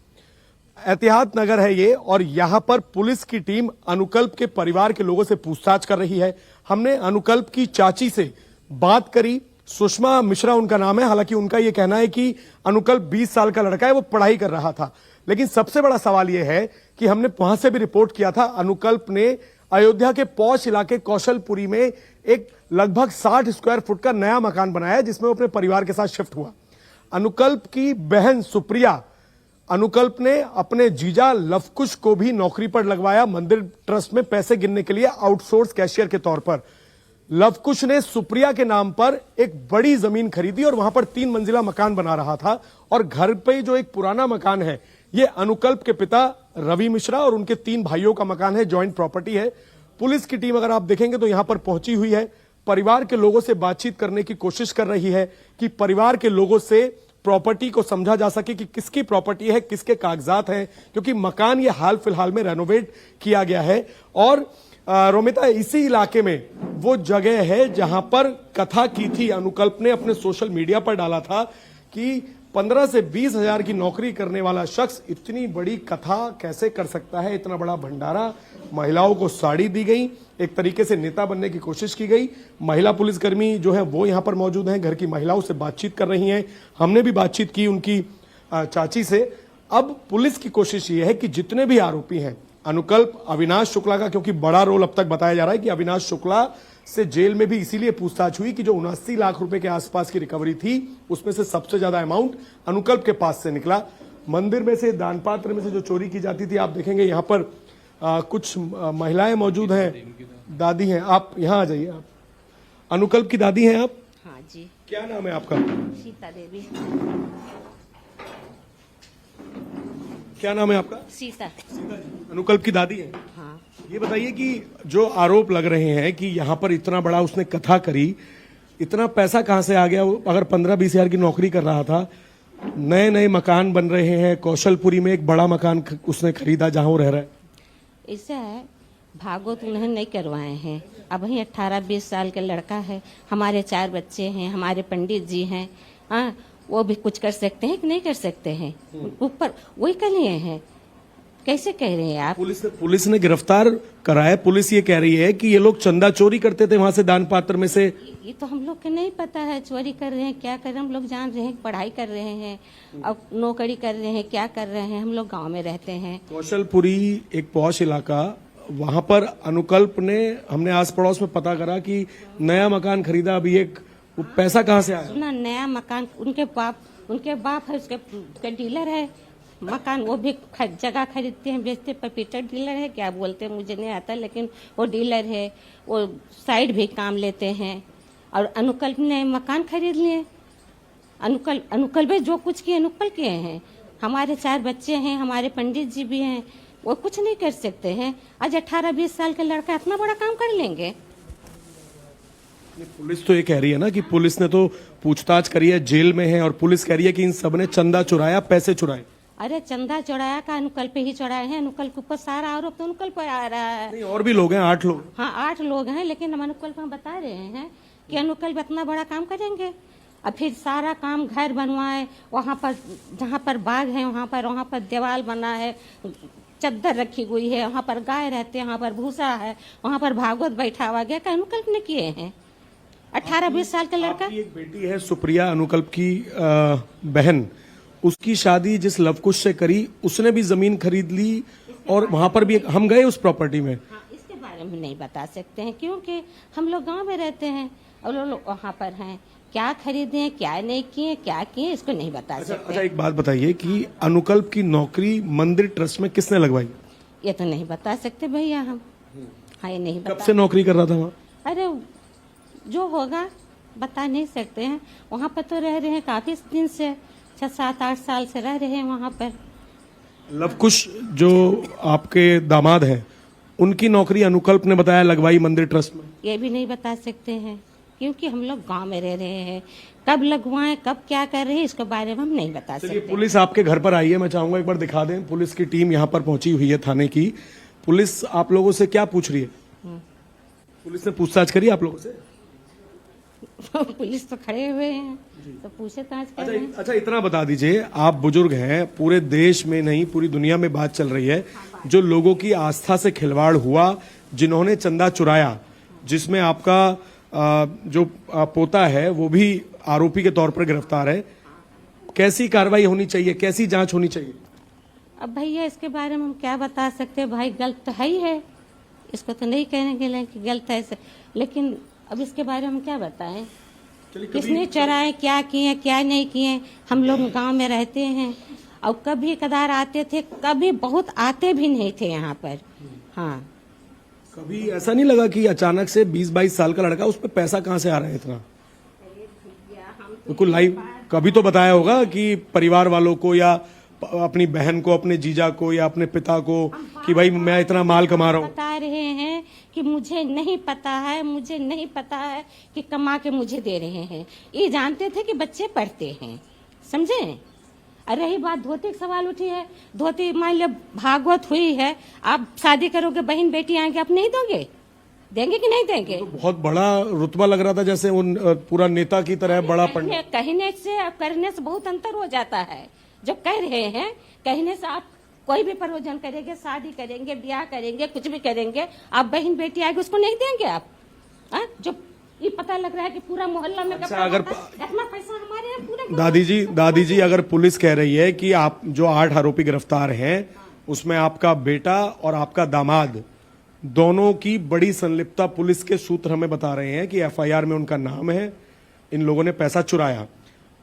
एहतियात नगर है ये, और यहां पर पुलिस की टीम अनुकल्प के परिवार के लोगों से पूछताछ कर रही है। हमने अनुकल्प की चाची से बात करी, सुषमा मिश्रा उनका नाम है। हालांकि उनका यह कहना है कि अनुकल्प 20 साल का लड़का है, वो पढ़ाई कर रहा था। लेकिन सबसे बड़ा सवाल यह है कि हमने वहां से भी रिपोर्ट किया था, अनुकल्प ने अयोध्या के पौष इलाके कौशलपुरी में एक लगभग 60 स्क्वायर फुट का नया मकान बनाया, जिसमें वो अपने परिवार के साथ शिफ्ट हुआ। अनुकल्प की बहन सुप्रिया, अनुकल्प ने अपने जीजा लवकुश को भी नौकरी पर लगवाया, मंदिर ट्रस्ट में पैसे गिनने के लिए आउटसोर्स कैशियर के तौर पर। लवकुश ने सुप्रिया के नाम पर एक बड़ी जमीन खरीदी और वहां पर 3 मंजिला मकान बना रहा था, और घर पे जो एक पुराना मकान है, ये अनुकल्प के पिता रवि मिश्रा और उनके 3 भाइयों का मकान है, जॉइंट प्रॉपर्टी है। पुलिस की टीम अगर आप देखेंगे तो यहां पर पहुंची हुई है, परिवार के लोगों से बातचीत करने की कोशिश कर रही है कि परिवार के लोगों से प्रॉपर्टी को समझा जा सके कि किसकी प्रॉपर्टी है, किसके कागजात हैं, क्योंकि मकान ये हाल फिलहाल में रेनोवेट किया गया है। और रोमिता, इसी इलाके में वो जगह है जहां पर कथा की थी, अनुकल्प ने अपने सोशल मीडिया पर डाला था कि 15 से 20 हजार की नौकरी करने वाला शख्स इतनी बड़ी कथा कैसे कर सकता है, इतना बड़ा भंडारा। महिलाओं को साड़ी दी गई, एक तरीके से नेता बनने की कोशिश की गई। महिला पुलिसकर्मी जो है वो यहां पर मौजूद हैं, घर की महिलाओं से बातचीत कर रही हैं। हमने भी बातचीत की उनकी चाची से। अब पुलिस की कोशिश ये है कि जितने भी आरोपी हैं, अनुकल्प, अविनाश शुक्ला का क्योंकि बड़ा रोल अब तक बताया जा रहा है कि अविनाश शुक्ला से जेल में भी इसीलिए पूछताछ हुई कि जो 79 लाख रुपए के आसपास की रिकवरी थी, उसमें से सबसे ज्यादा अमाउंट अनुकल्प के पास से निकला। मंदिर में से, दान पात्र में से जो चोरी की जाती थी, आप देखेंगे यहां पर कुछ महिलाएं मौजूद हैं, दादी हैं। आप यहां आ जाइए। आप अनुकल्प की दादी हैं आप? हाँ जी। क्या नाम है आपका? सीता देवी। क्या नाम है आपका? सीता। अनुकल्प की दादी है। हाँ। ये बताइए कि जो आरोप लग रहे हैं कि यहाँ पर इतना बड़ा उसने कथा करी, इतना पैसा कहाँ से आ गया? वो अगर 15-20 हजार की नौकरी कर रहा था, नए नए मकान बन रहे हैं, कौशलपुरी में एक बड़ा मकान उसने खरीदा जहाँ वो रह रहा है। ऐसा है, भागवत उन्होंने नहीं करवाए हैं। अब वही 18-20 साल का लड़का है, हमारे 4 बच्चे हैं, हमारे पंडित जी हैं, हाँ, वो भी कुछ कर सकते हैं कि नहीं कर सकते हैं? ऊपर वही कर लिए हैं। कैसे कह रहे हैं आप? पुलिस ने गिरफ्तार कराया। पुलिस ये कह रही है कि ये लोग चंदा चोरी करते थे वहां से, दान पात्र में से। ये तो हम लोग को नहीं पता है, चोरी कर रहे हैं क्या कर रहे हैं। हम लोग जान रहे हैं पढ़ाई कर रहे हैं, अब नौकरी कर रहे हैं, क्या कर रहे हैं। हम लोग गांव में रहते हैं। कौशलपुरी एक पौष इलाका, वहां पर अनुकल्प ने, हमने आस पड़ोस में पता करा कि नया मकान खरीदा। अभी एक वो पैसा कहाँ से आया? सुना, नया मकान उनके बाप है, उसके डीलर है, मकान वो भी जगह खरीदते हैं, बेचते। पपीटर डीलर है, क्या बोलते हैं मुझे नहीं आता, लेकिन वो डीलर है। वो साइड भी काम लेते हैं। और अनुकल्प ने मकान खरीद लिए। अनुकल्प जो कुछ किए अनुकल्प किए हैं। हमारे 4 बच्चे हैं, हमारे पंडित जी भी हैं, वो कुछ नहीं कर सकते हैं। आज 18-20 साल का लड़का इतना बड़ा काम कर लेंगे। पुलिस तो ये कह रही है ना कि पुलिस ने तो पूछताछ करी है, जेल में है, और पुलिस कह रही है कि इन सब ने चंदा चुराया, पैसे चुराए। अरे चंदा चढ़ाया का अनुकल्प ही चढ़ाए हैं। अनुकल्प के ऊपर सारा आरोप तो अनुकल्प पर आ रहा है। नहीं, और भी लोग हैं, 8 लोग। हाँ 8 लोग हैं, लेकिन हम अनुकल्प में बता रहे हैं कि अनुकल्प इतना बड़ा काम करेंगे। और फिर सारा काम घर बनवाए, वहाँ पर जहाँ पर बाग है वहाँ पर दीवार बना है, चद्दर रखी हुई है, वहाँ पर गाय रहते हैं, वहाँ पर भूसा है, वहाँ पर भागवत बैठा हुआ गया। का अनुकल्प ने किए हैं। 18-20 साल का लड़का। आपकी एक बेटी है सुप्रिया, अनुकल्प की बहन, उसकी शादी जिस लवकुश से करी, उसने भी जमीन खरीद ली, और वहां पर भी हम गए उस प्रॉपर्टी में। हाँ, इसके बारे में नहीं बता सकते हैं, क्योंकि हम लोग गांव में रहते हैं और लोग वहाँ पर हैं। क्या खरीदे, क्या नहीं किए, क्या किए, इसको नहीं बता सकते। अच्छा, एक बात बताइए कि अनुकल्प की नौकरी मंदिर ट्रस्ट में किसने लगवाई? ये तो नहीं बता सकते भैया हम। हाँ, ये नहीं कब बता। से नौकरी कर रहा था वहाँ? अरे जो होगा बता नहीं सकते हैं। वहाँ पर तो रह रहे हैं काफी दिन से, 6-7-8 साल से रह रहे हैं वहाँ पर। लवकुश जो आपके दामाद हैं, उनकी नौकरी अनुकल्प ने बताया लगवाई मंदिर ट्रस्ट में। ये भी नहीं बता सकते हैं, क्योंकि हम लोग गांव में रह रहे हैं। कब लगवाएं, कब क्या कर रहे हैं, इसके बारे में हम नहीं बता चलिए, सकते। पुलिस आपके घर पर आई है, मैं चाहूंगा एक बार दिखा दें। पुलिस की टीम यहाँ पर पहुंची हुई है, थाने की। पुलिस आप लोगों से क्या पूछ रही है? पुलिस ने पूछताछ करी आप लोगों से? पुलिस तो खड़े हुए हैं, तो पूछताछ कर रहे हैं। अच्छा, इतना बता दीजिए, आप बुजुर्ग हैं, पूरे देश में नहीं पूरी दुनिया में बात चल रही है, जो लोगों की आस्था से खिलवाड़ हुआ, जिन्होंने चंदा चुराया, जिसमें आपका जो पोता है वो भी आरोपी के तौर पर गिरफ्तार है। कैसी कार्रवाई होनी चाहिए, कैसी जांच होनी चाहिए? अब भैया इसके बारे में हम क्या बता सकते हैं भाई, गलत तो है ही है, इसको तो नहीं कहने के लिए कि गलत है, लेकिन अब इसके बारे में हम क्या बताएं, किसने चराए, क्या किए, क्या नहीं किए। हम लोग गांव में रहते हैं, और कभी कदार आते थे, कभी बहुत आते भी नहीं थे यहाँ पर। हाँ, कभी ऐसा नहीं लगा कि अचानक से 20-22 साल का लड़का, उस पर पैसा कहाँ से आ रहा है इतना? बिल्कुल लाइव कभी तो बताया होगा कि परिवार वालों को, या अपनी बहन को, अपने जीजा को, या अपने पिता को, कि भाई मैं इतना माल कमा रहा हूँ। बता रहे हैं कि मुझे नहीं पता है, मुझे नहीं पता है कि कमा के मुझे दे रहे हैं। ये जानते थे कि बच्चे पढ़ते हैं, समझे। और रही बात धोती का सवाल उठी है, धोती मान लो भागवत हुई है, आप शादी करोगे, बहन बेटी आएंगे, आप नहीं दोगे, देंगे कि नहीं देंगे? तो बहुत बड़ा रुतबा लग रहा था, जैसे उन पूरा नेता की तरह बड़ा पंडित। कहने से और करने से बहुत अंतर हो जाता है। जो कह रहे हैं, कहने से आप कोई भी प्रयोजन करेंगे, शादी करेंगे, ब्याह करेंगे, कुछ भी करेंगे, आप बहन बेटी आएगी उसको नहीं देंगे आप। जो ये पता लग रहा है कि पूरा मोहल्ला में अच्छा, अगर इतना पैसा हमारे यहाँ पूरे। दादी जी अगर पुलिस कह रही है कि आप जो 8 आरोपी गिरफ्तार हैं, उसमें आपका बेटा और आपका दामाद दोनों की बड़ी संलिप्तता पुलिस के सूत्र हमें बता रहे हैं कि एफआईआर में उनका नाम है, इन लोगों ने पैसा चुराया।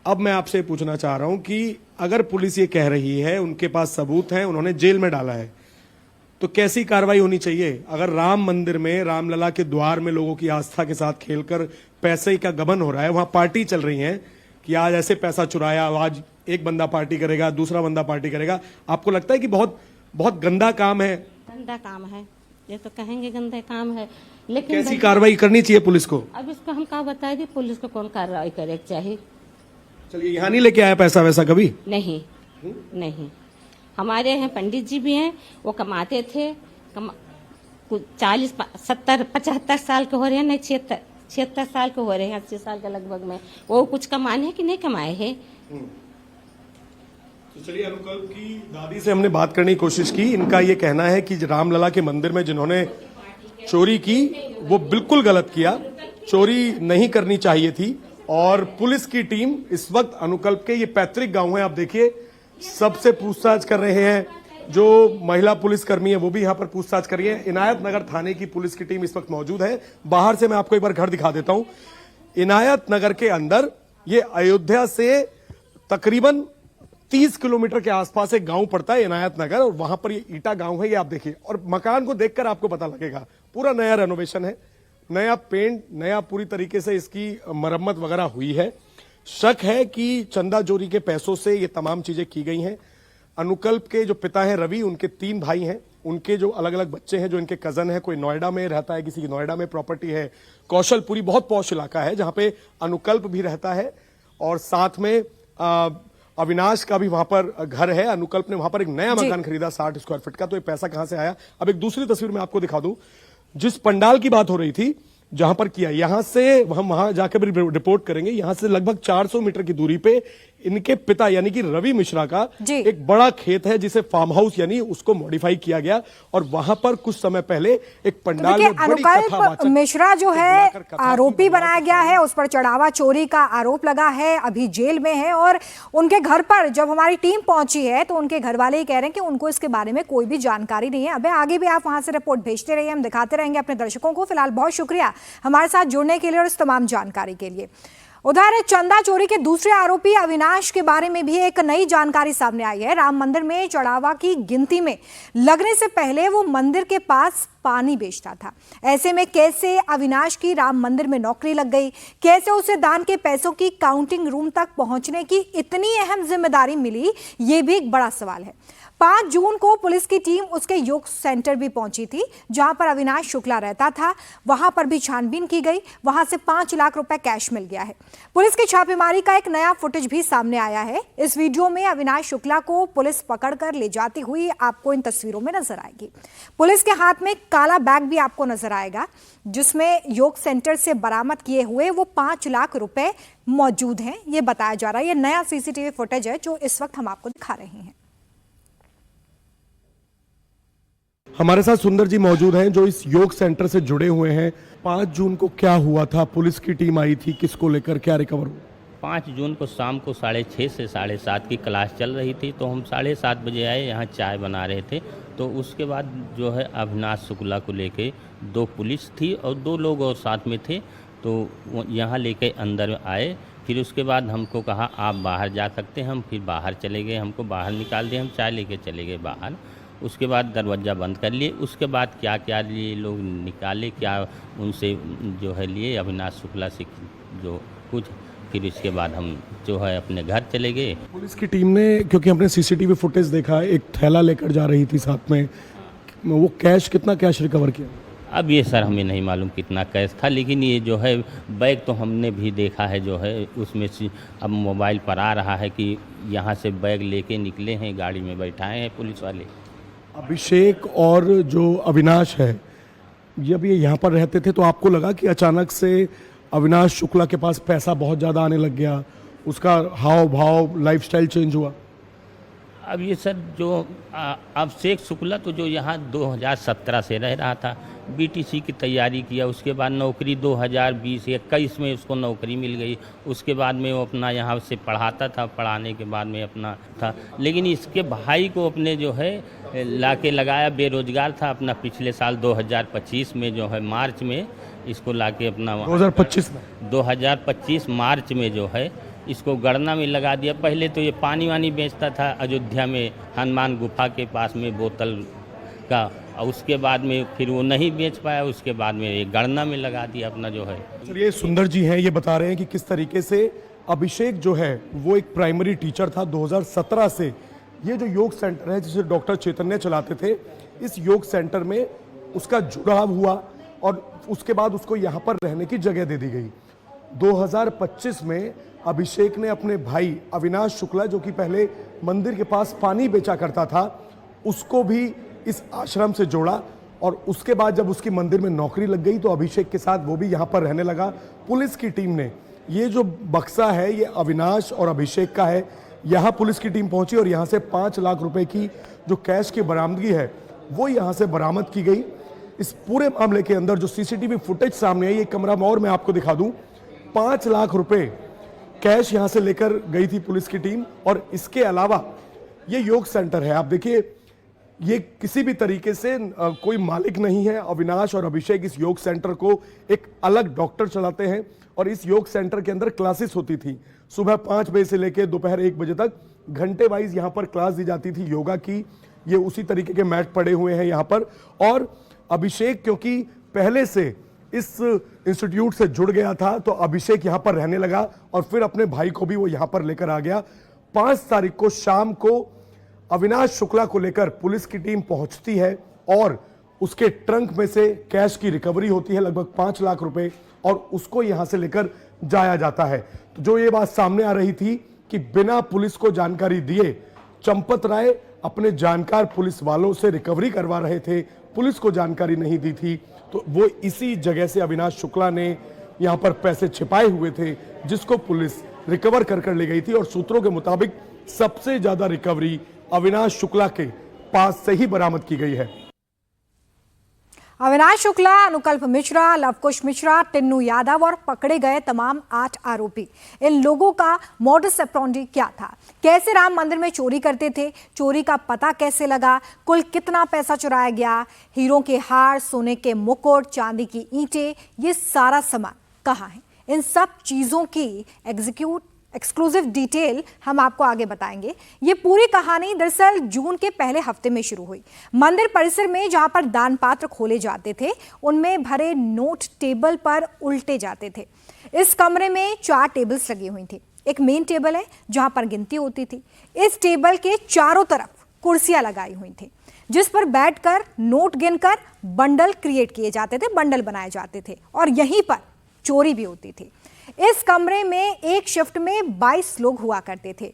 अब मैं आपसे पूछना चाह रहा हूं कि अगर पुलिस ये कह रही है, उनके पास सबूत हैं, उन्होंने जेल में डाला है, तो कैसी कार्रवाई होनी चाहिए? अगर राम मंदिर में, रामलला के द्वार में लोगों की आस्था के साथ खेलकर पैसे का गबन हो रहा है, वहां पार्टी चल रही है कि आज ऐसे पैसा चुराया, आज एक बंदा पार्टी करेगा, दूसरा बंदा पार्टी करेगा, आपको लगता है कि बहुत बहुत गंदा काम है? गंदा काम है, ये तो कहेंगे गंदा काम है, लेकिन कैसी कार्रवाई करनी चाहिए पुलिस को? अब इसको हम क्या बताए दी, पुलिस को कौन कार्रवाई करे चाहिए? चलिए, यहाँ नहीं लेके आया पैसा वैसा कभी? नहीं, नहीं। हमारे यहाँ पंडित जी भी हैं, वो कमाते थे, 40, 70, 75 साल के हो रहे हैं, नहीं 76 साल के हो रहे हैं, 80 साल के लगभग में। वो कुछ कमाने हैं कि नहीं कमाए हैं? तो चलिए, अनुकल्प की दादी से हमने बात करने की कोशिश की। इनका ये कहना है कि रामलला के मंदिर में जिन्होंने चोरी की वो बिल्कुल गलत किया, चोरी नहीं करनी चाहिए थी। और पुलिस की टीम इस वक्त अनुकल्प के ये पैतृक गांव है, आप देखिए, सबसे पूछताछ कर रहे हैं। जो महिला पुलिसकर्मी है वो भी यहाँ पर पूछताछ कर रही है। इनायत नगर थाने की पुलिस की टीम इस वक्त मौजूद है। बाहर से मैं आपको एक बार घर दिखा देता हूं। इनायत नगर के अंदर ये अयोध्या से तकरीबन 30 किलोमीटर के आसपास एक गांव पड़ता है इनायत नगर, और वहां पर ये ईटा गांव है, ये आप देखिए। और मकान को देखकर आपको पता लगेगा पूरा नया रेनोवेशन है, नया पेंट, नया पूरी तरीके से इसकी मरम्मत वगैरह हुई है। शक है कि चंदा चोरी के पैसों से ये तमाम चीजें की गई हैं। अनुकल्प के जो पिता हैं रवि, उनके 3 भाई हैं, उनके जो अलग अलग बच्चे हैं, जो इनके कजन हैं, कोई नोएडा में रहता है, किसी की नोएडा में प्रॉपर्टी है, कौशलपुरी बहुत पॉश इलाका है जहां पे अनुकल्प भी रहता है, और साथ में अविनाश का भी वहां पर घर है। अनुकल्प ने वहां पर एक नया मकान खरीदा 60 स्क्वायर फीट का, तो ये पैसा कहां से आया। अब एक दूसरी तस्वीर में आपको दिखा दूं, जिस पंडाल की बात हो रही थी जहां पर किया, यहां से हम वहां जाकर भी रिपोर्ट करेंगे। यहां से लगभग 400 मीटर की दूरी पे इनके पिता यानी कि रवि मिश्रा का एक बड़ा खेत है, जिसे फार्म हाउस यानी उसको मॉडिफाई किया गया, और वहां पर कुछ समय पहले एक पंडाल में बड़ी अनुकल्प मिश्रा जो है आरोपी बनाया गया है, उस पर चढ़ावा चोरी का आरोप लगा है, अभी जेल में है। और उनके घर पर जब हमारी टीम पहुंची है तो उनके घर वाले ही कह रहे हैं कि उनको इसके बारे में कोई भी जानकारी नहीं है। अब आगे भी आप वहां से रिपोर्ट भेजते रहिए, हम दिखाते रहेंगे अपने दर्शकों को। फिलहाल बहुत शुक्रिया हमारे साथ जुड़ने के लिए और इस तमाम जानकारी के लिए। उधर चंदा चोरी के दूसरे आरोपी अविनाश के बारे में भी एक नई जानकारी सामने आई है। राम मंदिर में चढ़ावा की गिनती में लगने से पहले वो मंदिर के पास पानी बेचता था। ऐसे में कैसे अविनाश की राम मंदिर में नौकरी लग गई, कैसे उसे दान के पैसों की काउंटिंग रूम तक पहुंचने की इतनी अहम जिम्मेदारी मिली, ये भी एक बड़ा सवाल है। 5 जून को पुलिस की टीम उसके योग सेंटर भी पहुंची थी जहां पर अविनाश शुक्ला रहता था। वहां पर भी छानबीन की गई, वहां से 5 लाख रुपए कैश मिल गया है। पुलिस की छापेमारी का एक नया फुटेज भी सामने आया है। इस वीडियो में अविनाश शुक्ला को पुलिस पकड़कर ले जाती हुई आपको इन तस्वीरों में नजर आएगी। पुलिस के हाथ में काला बैग भी आपको नजर आएगा, जिसमें योग सेंटर से बरामद किए हुए वो 5 लाख रुपए मौजूद हैं, ये बताया जा रहा है। ये नया सीसीटीवी फुटेज है जो इस वक्त हम आपको दिखा रहे हैं। हमारे साथ सुंदर जी मौजूद हैं जो इस योग सेंटर से जुड़े हुए हैं। 5 जून को क्या हुआ था, पुलिस की टीम आई थी, किसको लेकर, क्या रिकवर हुआ? 5 जून को शाम को 6:30 से 7:30 की क्लास चल रही थी, तो हम 7:30 बजे आए, यहाँ चाय बना रहे थे। तो उसके बाद जो है अविनाश शुक्ला को लेके 2 पुलिस थी और 2 लोग और साथ में थे, तो यहाँ लेके अंदर आए। फिर उसके बाद हमको कहा आप बाहर जा सकते हैं। हम फिर बाहर चले गए, हमको बाहर निकाल दिए, हम चाय लेके चले गए बाहर। उसके बाद दरवाज़ा बंद कर लिए। उसके बाद क्या क्या लिए लोग निकाले, क्या उनसे जो है लिए अविनाश शुक्ला से जो कुछ, फिर इसके बाद हम जो है अपने घर चले गए। पुलिस की टीम ने, क्योंकि हमने सीसीटीवी फुटेज देखा, एक थैला लेकर जा रही थी साथ में, वो कैश, कितना कैश रिकवर किया? अब ये सर हमें नहीं मालूम कितना कैश था, लेकिन ये जो है बैग तो हमने भी देखा है, जो है उसमें से अब मोबाइल पर आ रहा है कि यहाँ से बैग लेके निकले हैं, गाड़ी में बैठाए हैं पुलिस वाले। अभिषेक और जो अविनाश है, जब ये यहाँ पर रहते थे तो आपको लगा कि अचानक से अविनाश शुक्ला के पास पैसा बहुत ज़्यादा आने लग गया, उसका हाव भाव, लाइफस्टाइल चेंज हुआ? अब ये सर जो अभिषेक शुक्ला तो जो यहाँ 2017 से रह रहा था, बीटीसी की तैयारी किया, उसके बाद नौकरी 2020-21 में उसको नौकरी मिल गई। उसके बाद में वो अपना यहाँ से पढ़ाता था, पढ़ाने के बाद में अपना था, लेकिन इसके भाई को अपने जो है लाके लगाया, बेरोजगार था अपना। पिछले साल 2025 में जो है मार्च में इसको लाके अपना 2025 मार्च में जो है इसको गणना में लगा दिया। पहले तो ये पानी वानी बेचता था अयोध्या में, हनुमान गुफा के पास में बोतल का, और उसके बाद में फिर वो नहीं बेच पाया, उसके बाद में ये गणना में लगा दिया अपना जो है। ये सुंदर जी हैं, ये बता रहे हैं कि किस तरीके से अभिषेक जो है वो एक प्राइमरी टीचर था। 2017 से ये जो योग सेंटर है जिसे डॉक्टर चैतन्य चलाते थे, इस योग सेंटर में उसका जुड़ाव हुआ और उसके बाद उसको यहाँ पर रहने की जगह दे दी गई। 2025 में अभिषेक ने अपने भाई अविनाश शुक्ला, जो कि पहले मंदिर के पास पानी बेचा करता था, उसको भी इस आश्रम से जोड़ा, और उसके बाद जब उसकी मंदिर में नौकरी लग गई तो अभिषेक के साथ वो भी यहाँ पर रहने लगा। पुलिस की टीम ने ये जो बक्सा है ये अविनाश और अभिषेक का है, यहाँ पुलिस की टीम पहुंची और यहाँ से 5 लाख रुपए की जो कैश की बरामदगी है वो यहाँ से बरामद की गई। इस पूरे मामले के अंदर जो सीसीटीवी फुटेज सामने है, ये कमरा और मैं आपको दिखा दूं, 5 लाख रुपए कैश यहाँ से लेकर गई थी पुलिस की टीम। और इसके अलावा ये योग सेंटर है, आप देखिए, ये किसी भी तरीके से कोई मालिक नहीं है। अविनाश और अभिषेक इस योग सेंटर को एक अलग डॉक्टर चलाते हैं और इस योग सेंटर के अंदर क्लासेस होती थी। सुबह 5 बजे से लेकर दोपहर 1 बजे तक घंटे वाइज यहाँ पर क्लास दी जाती थी योगा की। ये उसी तरीके के मैट पड़े हुए हैं यहाँ पर। और अभिषेक क्योंकि पहले से इस इंस्टीट्यूट से जुड़ गया था तो अभिषेक यहाँ पर रहने लगा और फिर अपने भाई को भी वो यहाँ पर लेकर आ गया। 5 तारीख को शाम को अविनाश शुक्ला को लेकर पुलिस की टीम पहुंचती है और उसके ट्रंक में से कैश की रिकवरी होती है लगभग 5 लाख रुपए और उसको यहां से लेकर जाया जाता है। तो जो ये बात सामने आ रही थी कि बिना पुलिस को जानकारी दिए चंपत राय अपने जानकार पुलिस वालों से रिकवरी करवा रहे थे, पुलिस को जानकारी नहीं दी थी, तो वो इसी जगह से अविनाश शुक्ला ने यहां पर पैसे छिपाए हुए थे जिसको पुलिस रिकवर कर ले गई थी। और सूत्रों के मुताबिक सबसे ज्यादा रिकवरी अविनाश शुक्ला के पास से ही बरामद की गई है। अविनाश शुक्ला, अनुकल्प मिश्रा, लवकुश मिश्रा, टिन्नू यादव और पकड़े गए तमाम 8 आरोपी, इन लोगों का मोडस ऑपरेंडी क्या था, कैसे राम मंदिर में चोरी करते थे, चोरी का पता कैसे लगा, कुल कितना पैसा चुराया गया, हीरों के हार, सोने के मुकुट, चांदी की ईंटें, ये सारा सामान कहाँ है, इन सब चीजों की एक्सक्लूसिव डिटेल हम आपको आगे बताएंगे। ये पूरी कहानी दरअसल जून के पहले हफ्ते में शुरू हुई। मंदिर परिसर में जहां पर दान पात्र खोले जाते थे उनमें भरे नोट टेबल पर उल्टे जाते थे। इस कमरे में 4 टेबल्स लगी हुई थी। एक मेन टेबल है जहां पर गिनती होती थी। इस टेबल के चारों तरफ कुर्सियां लगाई हुई थी जिस पर बैठकर नोट गिनकर बंडल क्रिएट किए जाते थे, बंडल बनाए जाते थे और यहीं पर चोरी भी होती थी। इस कमरे में एक शिफ्ट में 22 लोग हुआ करते थे।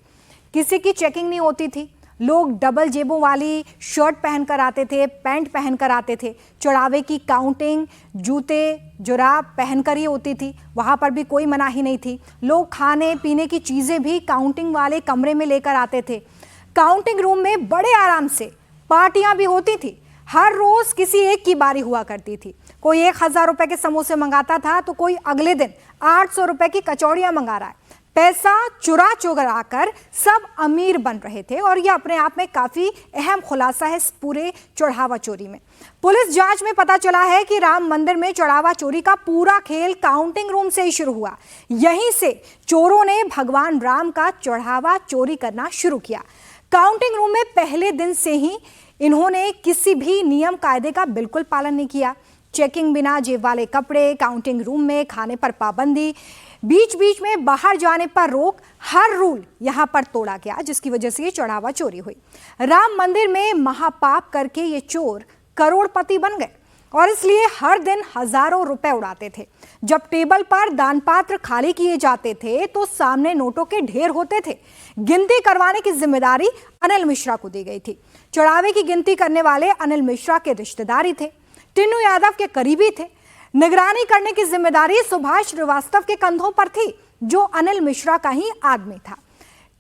किसी की चेकिंग नहीं होती थी। लोग डबल जेबों वाली शर्ट पहनकर आते थे, पैंट पहनकर आते थे। चढ़ावे की काउंटिंग जूते जुराब पहनकर ही होती थी। वहाँ पर भी कोई मनाही नहीं थी। लोग खाने पीने की चीज़ें भी काउंटिंग वाले कमरे में लेकर आते थे। काउंटिंग रूम में बड़े आराम से पार्टियां भी होती थी। हर रोज किसी एक की बारी हुआ करती थी। कोई 1000 रुपए के समोसे मंगाता था तो कोई अगले दिन 800 रुपए की कचौड़ियां मंगा रहा है। पैसा चुरा कर सब अमीर बन रहे थे और यह अपने आप में काफी अहम खुलासा है इस पूरे चढ़ावा चोरी में। पुलिस जांच में पता चला है कि राम मंदिर में चढ़ावा चोरी का पूरा खेल काउंटिंग रूम से ही शुरू हुआ। यहीं से चोरों ने भगवान राम का चढ़ावा चोरी करना शुरू किया। काउंटिंग रूम में पहले दिन से ही इन्होंने किसी भी नियम कायदे का बिल्कुल पालन नहीं किया। चेकिंग बिना जेब वाले कपड़े, काउंटिंग रूम में खाने पर पाबंदी, बीच बीच में बाहर जाने पर रोक, हर रूल यहां पर तोड़ा गया जिसकी वजह से ये चढ़ावा चोरी हुई। राम मंदिर में महापाप करके ये चोर करोड़पति बन गए और इसलिए हर दिन हजारों रुपए उड़ाते थे। जब टेबल पर दान पात्र खाली किए जाते थे तो सामने नोटों के ढेर होते थे। गिनती करवाने की जिम्मेदारी अनिल मिश्रा को दी गई थी। चढ़ावे की गिनती करने वाले अनिल मिश्रा के रिश्तेदारी थे, टिन्नू यादव के करीबी थे। निगरानी करने की जिम्मेदारी सुभाष श्रीवास्तव के कंधों पर थी जो अनिल मिश्रा का ही आदमी था।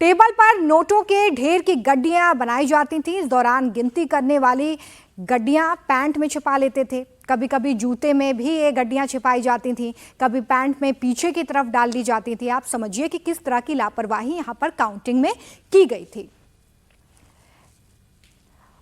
टेबल पर नोटों के ढेर की गड्डियां बनाई जाती थी। इस दौरान गिनती करने वाली गड्डियां पैंट में छिपा लेते थे। कभी कभी जूते में भी ये गड्डियां छिपाई जाती थी, कभी पैंट में पीछे की तरफ डाल दी जाती थी। आप समझिए कि किस तरह की लापरवाही यहां पर काउंटिंग में की गई थी।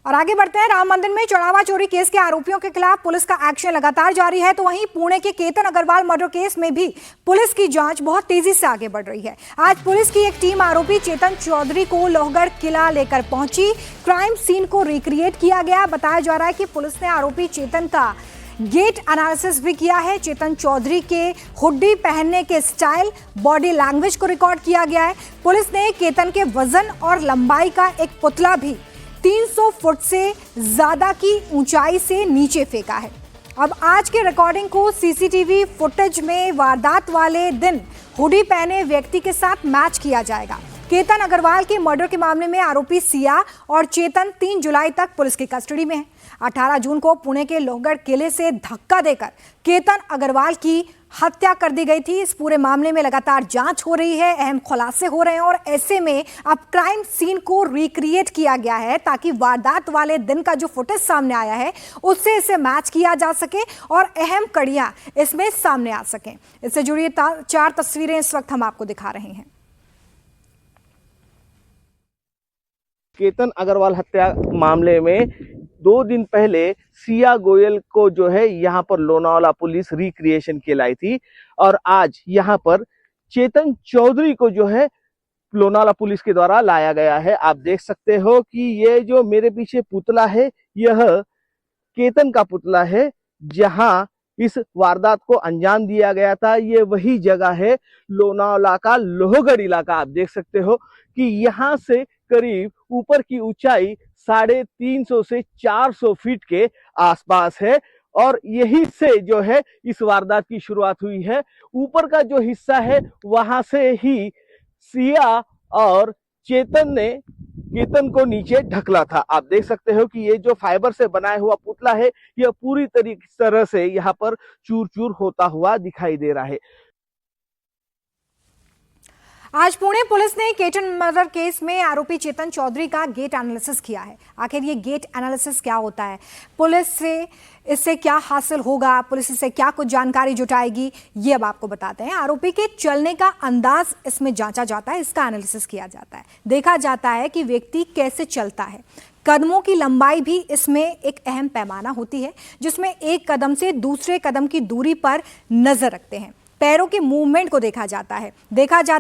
और आगे बढ़ते हैं। राम मंदिर में चढ़ावा चोरी केस के आरोपियों के खिलाफ पुलिस का एक्शन लगातार जारी है। तो वहीं पुणे के केतन अग्रवाल मर्डर केस में भी पुलिस की जांच बहुत तेजी से आगे बढ़ रही है। आज पुलिस की एक टीम आरोपी चेतन चौधरी को लोहगढ़ किला लेकर पहुंची। क्राइम सीन को रिक्रिएट किया गया। बताया जा रहा है कि पुलिस ने आरोपी चेतन का गेट एनालिसिस भी किया है। चेतन चौधरी के हुड्डी पहनने के स्टाइल, बॉडी लैंग्वेज को रिकॉर्ड किया गया है। पुलिस ने केतन के वजन और लंबाई का एक पुतला भी 300 फुट से ज्यादा की ऊंचाई से नीचे फेंका है। अब आज के रिकॉर्डिंग को सीसीटीवी फुटेज में वारदात वाले दिन हुडी पहने व्यक्ति के साथ मैच किया जाएगा। केतन अग्रवाल के मर्डर के मामले में आरोपी सिया और चेतन 3 जुलाई तक पुलिस की कस्टडी में है। 18 जून को पुणे के लोहगढ़ किले से धक्का देकर केतन अग्रवाल की हत्या कर दी गई थी। इस पूरे मामले में लगातार जांच हो रही है, अहम खुलासे हो रहे हैं और ऐसे में अब क्राइम सीन को रिक्रिएट किया गया है ताकि वारदात वाले दिन का जो फुटेज सामने आया है उससे इसे मैच किया जा सके और अहम कड़ियां इसमें सामने आ सकें। इससे जुड़ी 4 तस्वीरें इस वक्त हम आपको दिखा रहे हैं। केतन अग्रवाल हत्या मामले में 2 दिन पहले सिया गोयल को जो है यहाँ पर लोनावाला पुलिस रिक्रिएशन के लाई थी और आज यहाँ पर चेतन चौधरी को जो है लोनावाला पुलिस के द्वारा लाया गया है। आप देख सकते हो कि ये जो मेरे पीछे पुतला है, यह केतन का पुतला है जहां इस वारदात को अंजाम दिया गया था। ये वही जगह है लोनावाला का लोहगढ़ इलाका। आप देख सकते हो कि यहाँ से करीब ऊपर की ऊंचाई 350 से 400 फीट के आसपास है और यही से जो है इस वारदात की शुरुआत हुई है। ऊपर का जो हिस्सा है वहां से ही सिया और चेतन ने केतन को नीचे ढकला था। आप देख सकते हो कि ये जो फाइबर से बनाया हुआ पुतला है यह पूरी तरह से यहाँ पर चूर चूर होता हुआ दिखाई दे रहा है। आज पुणे पुलिस ने केतन मर्डर केस में आरोपी चेतन चौधरी का गेट एनालिसिस किया है। आखिर ये गेट एनालिसिस क्या होता है, पुलिस से इससे क्या हासिल होगा, पुलिस इससे क्या कुछ जानकारी जुटाएगी, ये अब आपको बताते हैं। आरोपी के चलने का अंदाज इसमें जांचा जाता है, इसका एनालिसिस किया जाता है। देखा जाता है कि व्यक्ति कैसे चलता है। कदमों की लंबाई भी इसमें एक अहम पैमाना होती है, जिसमें एक कदम से दूसरे कदम की दूरी पर नजर रखते हैं। पैरों के मूवमेंट को देखा जाता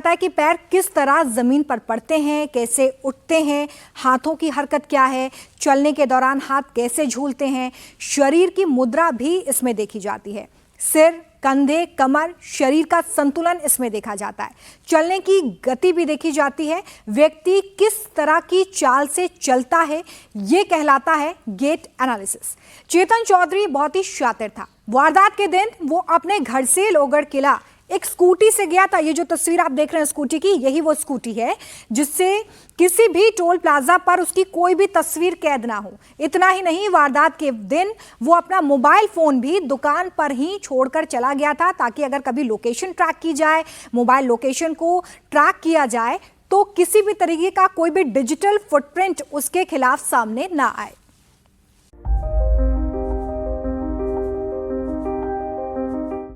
है कि पैर किस तरह जमीन पर पड़ते हैं, कैसे उठते हैं, हाथों की हरकत क्या है, चलने के दौरान हाथ कैसे झूलते हैं। शरीर की मुद्रा भी इसमें देखी जाती है। सिर, कंधे, कमर, शरीर का संतुलन इसमें देखा जाता है। चलने की गति भी देखी जाती है। व्यक्ति किस तरह की चाल से चलता है, यह कहलाता है गेट एनालिसिस। चेतन चौधरी बहुत ही शातिर था। वारदात के दिन वो अपने घर से लोहगढ़ किला एक स्कूटी से गया था। ये जो तस्वीर आप देख रहे हैं स्कूटी की, यही वो स्कूटी है जिससे किसी भी टोल प्लाजा पर उसकी कोई भी तस्वीर कैद ना हो। इतना ही नहीं, वारदात के दिन वो अपना मोबाइल फोन भी दुकान पर ही छोड़कर चला गया था, ताकि अगर कभी लोकेशन ट्रैक की जाए, मोबाइल लोकेशन को ट्रैक किया जाए, तो किसी भी तरीके का कोई भी डिजिटल फुटप्रिंट उसके खिलाफ सामने ना आए।